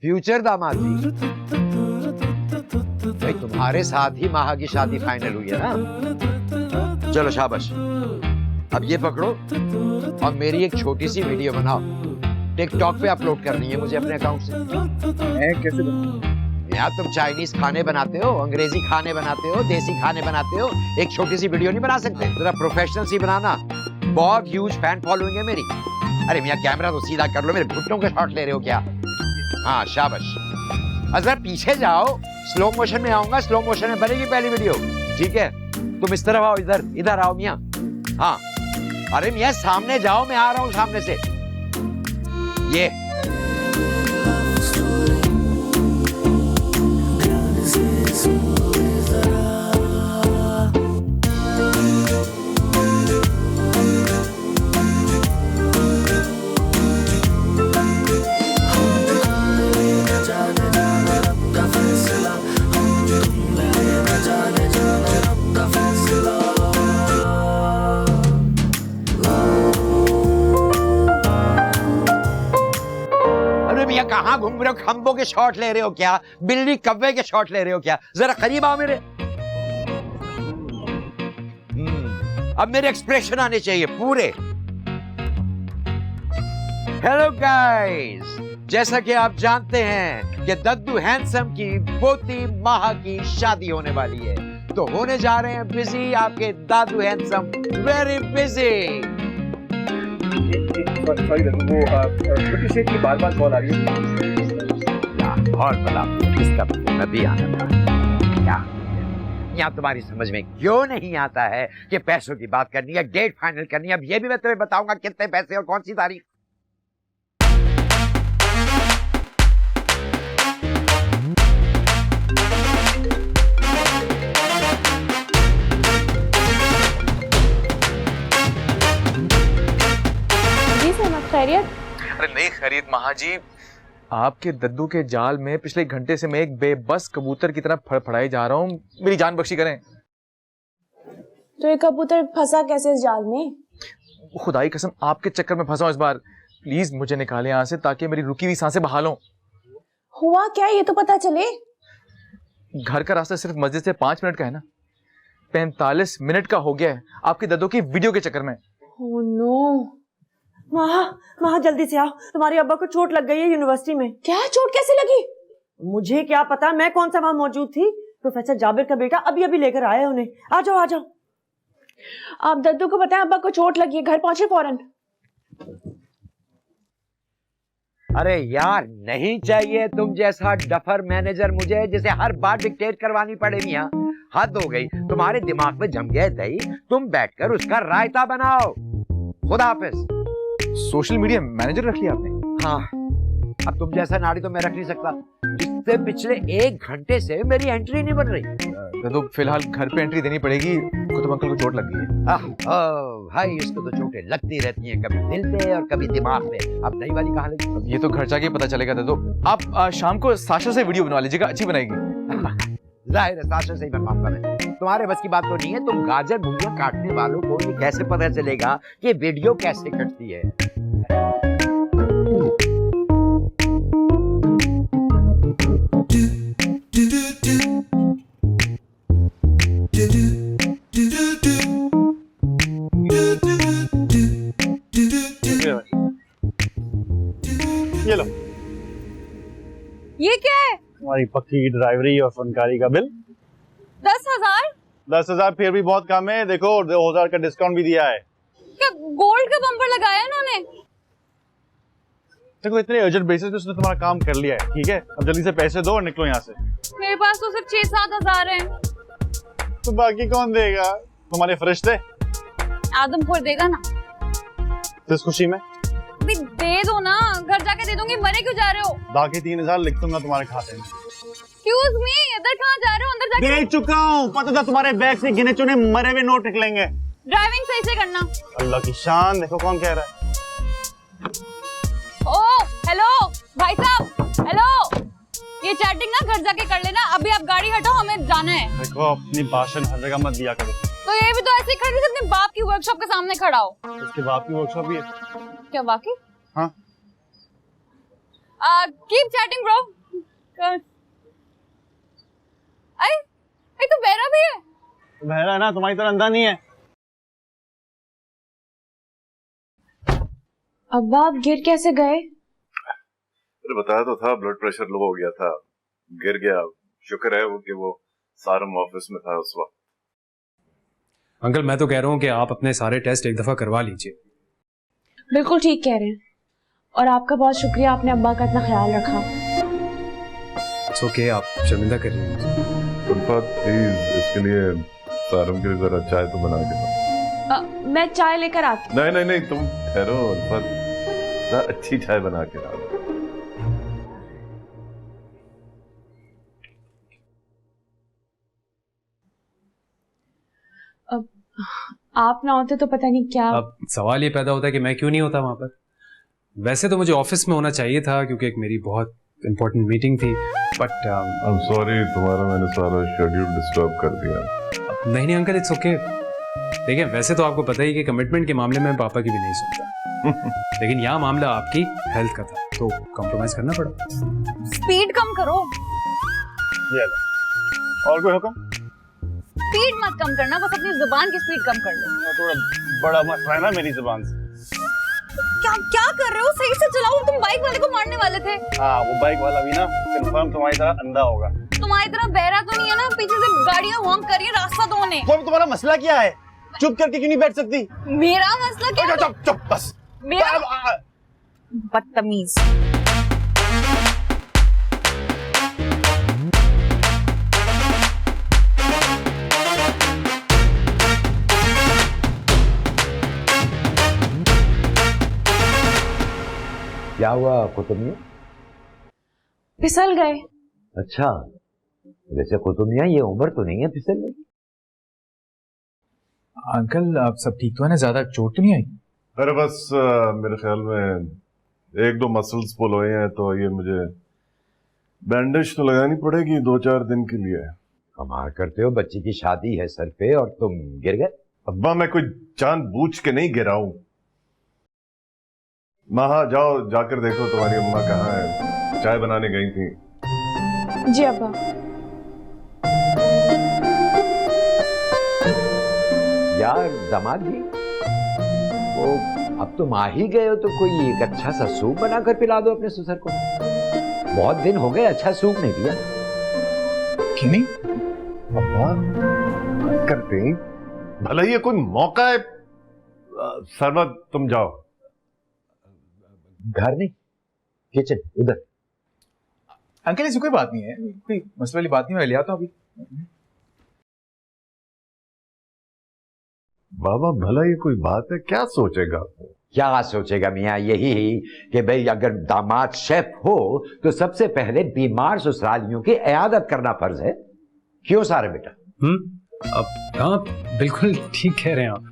फ्यूचर दामाद जी, भाई तुम्हारे साथ ही माहा की शादी फाइनल हुई है ना? चलो शाबाश। अब ये पकड़ो और मेरी एक छोटी सी वीडियो बनाओ, टिकटॉक पे अपलोड करनी है मुझे अपने अकाउंट से। कैसे यार, तुम चाइनीज खाने बनाते हो, अंग्रेजी खाने बनाते हो, देसी खाने बनाते हो, एक छोटी सी वीडियो नहीं बना सकते? जरा प्रोफेशनल सी बनाना। बहुत ह्यूज फैन फॉलोइंग है मेरी। अरे मियां कैमरा तो सीधा कर लो, मेरे घुटनों के शॉट ले रहे हो क्या? हाँ शाबाश। अगर पीछे जाओ, स्लो मोशन में आऊंगा, स्लो मोशन में बनेगी पहली वीडियो, ठीक है? तुम इस तरफ आओ, इधर इधर आओ मियां। हाँ अरे मियां सामने जाओ, मैं आ रहा हूं सामने से। ये कहाँ घूम रहे हो? खंबों के शॉट ले रहे हो क्या? बिल्ली कव्वे के शॉट ले रहे हो क्या? जरा करीब आओ मेरे। अब मेरे एक्सप्रेशन आने चाहिए पूरे। हेलो गाइस, जैसा कि आप जानते हैं कि दद्दू हैंडसम की पोती माहा की शादी होने वाली है, तो होने जा रहे हैं बिजी आपके दादू हैंडसम, वेरी बिजी। सॉरी दद्दू, वो छोटी सेठ की बार-बार कॉल आ रही है। और बड़ा इसका मैं भी आना था क्या? यहाँ तुम्हारी समझ में क्यों नहीं आता है कि पैसों की बात करनी है, डेट फाइनल करनी है? अब ये भी मैं तुम्हें बताऊंगा कितने पैसे और कौन सी तारीख। जी सर, खैरियत? अरे नहीं खैरियत माहा जी, आपके दद्दू के जाल में पिछले एक घंटे से मैं एक बेबस कबूतर की तरह फड़फड़ाए जा रहा हूँ। मेरी जान बख्शी करें। तो ये कबूतर फंसा कैसे इस जाल में? खुदाई कसम आपके चक्कर में फंसा हूं इस बार। प्लीज मुझे निकालें यहाँ से ताकि मेरी रुकी हुई सांसें बहाल हों। हुआ क्या ये तो पता चले। घर का रास्ता सिर्फ मस्जिद से 5 मिनट का है ना, 45 मिनट का हो गया है आपके दद्दू की वीडियो के चक्कर में। Oh no. माँ जल्दी से आओ, तुम्हारे अब्बा को चोट लग गई है यूनिवर्सिटी में। क्या चोट कैसे लगी? मुझे क्या पता, मैं कौन सा वहां मौजूद थी। प्रोफेसर जाबिर का बेटा अभी अभी लेकर आया उन्हें। आ जाओ आ जाओ। आप दद्दू को बताएं अब्बा को चोट लगी है, घर पहुंचे फौरन। अरे यार नहीं चाहिए तुम जैसा डफर मैनेजर मुझे, जिसे हर बार डिक्टेट करवानी पड़े। मियां हद हो गई, तुम्हारे दिमाग में जम गया दही, तुम बैठकर उसका रायता बनाओ। खुदा हाफिज। सोशल मीडिया मैनेजर रख लिया आपने? हाँ, अब तुम जैसा नाड़ी तो मैं रख नहीं सकता, जिससे पिछले 1 घंटे से मेरी एंट्री नहीं बन रही। तो फिलहाल घर पे एंट्री देनी पड़ेगी, कुतुब अंकल को चोट लग गई है। भाई उसको तो चोटें लगती रहती हैं, कभी दिल पे और कभी दिमाग पे। अब नई वाली कहाँ लगी? अब ये तो घर जाके पता चलेगा। तो आप शाम को साशा से वीडियो बनवा लीजिएगा, अच्छी बनाएगी। जाहिर है साशा से ही बनवाऊंगा मैं, तुम्हारे बस की बात तो नहीं है। तुम गाजर मूलियां काटने वालों को ये कैसे पता चलेगा कि वीडियो कैसे कटती है? ये लो, ये क्या है? तुम्हारी पक्की ड्राइवरी और फनकारी का बिल। 10,000? 10,000 फिर भी बहुत कम है। देखो 2,000 का डिस्काउंट भी दिया है। क्या गोल्ड का बम्पर लगाया इन्होंने? देखो इतने अर्जेंट बेसिस पे उसने तुम्हारा काम कर लिया है, ठीक है? अब जल्दी से पैसे दो और निकलो यहाँ से। मेरे पास तो सिर्फ 6-7 हजार है। तो बाकी कौन देगा? तुम्हारे फरिश्ते? आदमखोर देगा ना। तो इस खुशी में दे दो ना, घर जाके दे दूंगी। मरे क्यों जा रहे हो? बाकी 3,000 लिख दूंगा तुम्हारे खाते में। एक्सक्यूज मी, इधर कहाँ जा रहे हो? अंदर जाके दे चुका हूँ, पता था तुम्हारे बैग से गिने चुने मरे हुए नोट निकलेंगे। ड्राइविंग सही से करना। अल्लाह की शान, देखो कौन कह रहा है। हेलो भाई साहब, हेलो, ये चैटिंग ना घर जाके कर लेना, अभी आप गाड़ी हटाओ, हमें जाना है। देखो अपनी भाषण हर जगह मत दिया करो। तो ये भी तो ऐसे ही खड़ी, अपने बाप की वर्कशॉप के सामने खड़ा हो। इसके बाप की वर्कशॉप भी है क्या वाकई? हाँ। Keep chatting bro. तो बहरा भी है। बहरा है ना, तुम्हारी तरह अंधा नहीं है। अब्बा आप गिर कैसे गए? मैंने बताया तो था, ब्लड प्रेशर लो हो गया था, गिर गया। शुक्र है वो कि वो सारम ऑफिस में था उस वक्त। अंकल मैं तो कह रहा हूँ कि आप अपने सारे टेस्ट एक दफा करवा लीजिए। बिल्कुल ठीक कह रहे हैं, और आपका बहुत शुक्रिया, आपने अब्बा का इतना ख्याल रखा। ओके, आप शर्मिंदा कर रही हैं। उल्फत प्लीज इसके लिए सारम के लिए जरा चाय तो बना के दो। मैं चाय लेकर आती। नहीं नहीं नहीं, तुम ठहरो उल्फत, जरा अच्छी चाय बना के ला दो। आप ना होते तो पता नहीं क्या। अब सवाल ये पैदा होता है कि मैं क्यों नहीं होता वहां पर। वैसे तो मुझे ऑफिस में होना चाहिए था क्योंकि एक मेरी बहुत इंपॉर्टेंट मीटिंग थी, बट आई एम सॉरी, तुम्हारा मैंने सारा शेड्यूल डिस्टर्ब कर दिया। नहीं नहीं अंकल, इट्स ओके। देखिए वैसे तो आपको पता ही कि कमिटमेंट के मामले में पापा की भी नहीं सुनता, लेकिन यहाँ मामला आपकी हेल्थ का था तो कॉम्प्रोमाइज करना पड़ा। स्पीड कम करो। और कोई हुक्म? स्पीड मत कम करना, बस अपनी जुबान की स्पीड कम कर लो। थोड़ा बड़ा मसला है ना मेरी जुबान से। क्या क्या कर रहे हो? सही से चलाओ, तुम बाइक वाले को मारने वाले थे। हाँ, वो बाइक वाला भी ना कंफर्म तुम्हारी तरह अंधा होगा। तुम्हारी तरह बहरा तो नहीं है ना, पीछे से गाड़ियां हॉर्न कर रही है, रास्ता दो उन्हें। तुम्हारा मसला क्या है? चुप करके क्यों नहीं बैठ सकती? मेरा मसला क्या है? चुप चुप बस। मेरा बदतमीज। क्या हुआ कुतुब? फिसल गए। अच्छा, वैसे कुतुब मियां ये उम्र तो नहीं है फिसलने की। अंकल आप सब ठीक तो है ना? ज्यादा चोट तो नहीं आई? अरे बस मेरे ख्याल में एक दो मसल्स पुल हुए हैं, तो ये मुझे बैंडेज तो लगानी पड़ेगी 2-4 दिन के लिए। कमाल करते हो, बच्ची की शादी है सर पे और तुम गिर गए। अब्बा मैं कोई जानबूझ के नहीं गिरा हूं। महा जाओ, जाकर देखो तुम्हारी अम्मा कहाँ है, चाय बनाने गई थी। जी अब्बा। यार दामाद जी, वो अब तुम आ ही गए हो तो कोई एक अच्छा सा सूप बनाकर पिला दो अपने ससुर को। बहुत दिन हो गए अच्छा सूप नहीं दिया। क्यों नहीं? अब्बा करते ही, भला ये कोई मौका है। सरमद तुम जाओ। घर नहीं, किचन उधर। अंकल ऐसी कोई बात नहीं है, कोई मसले वाली बात नहीं, मैं ले आता हूं अभी। बाबा भला ये कोई बात है? क्या सोचेगा? क्या सोचेगा मियाँ? यही कि भाई अगर दामाद शेफ हो तो सबसे पहले बीमार ससुरालियों की इयादत करना फर्ज है। क्यों सारे बेटा? अब हाँ बिल्कुल ठीक कह रहे हैं आप।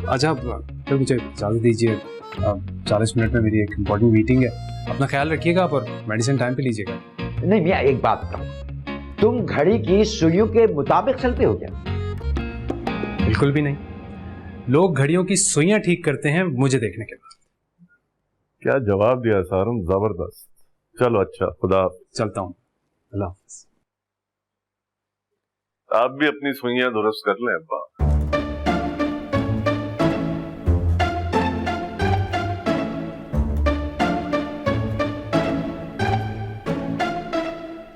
अच्छा तो मुझे इजाजत दीजिए, 40 मिनट में मेरी एक इम्पोर्टेंट मीटिंग है। अपना ख्याल रखिएगा आप और मेडिसिन टाइम पे लीजिएगा। नहीं मियाँ एक बात बताओ, तुम घड़ी की सुइयों के मुताबिक चलते हो क्या? बिल्कुल भी नहीं, लोग घड़ियों की सुइयां ठीक करते हैं मुझे देखने के बाद। क्या जवाब दिया सारुम, जबरदस्त। चलो अच्छा, खुदा चलता हूँ, अल्लाह हाफिज। आप भी अपनी सुइयां दुरुस्त कर लें अब्बा।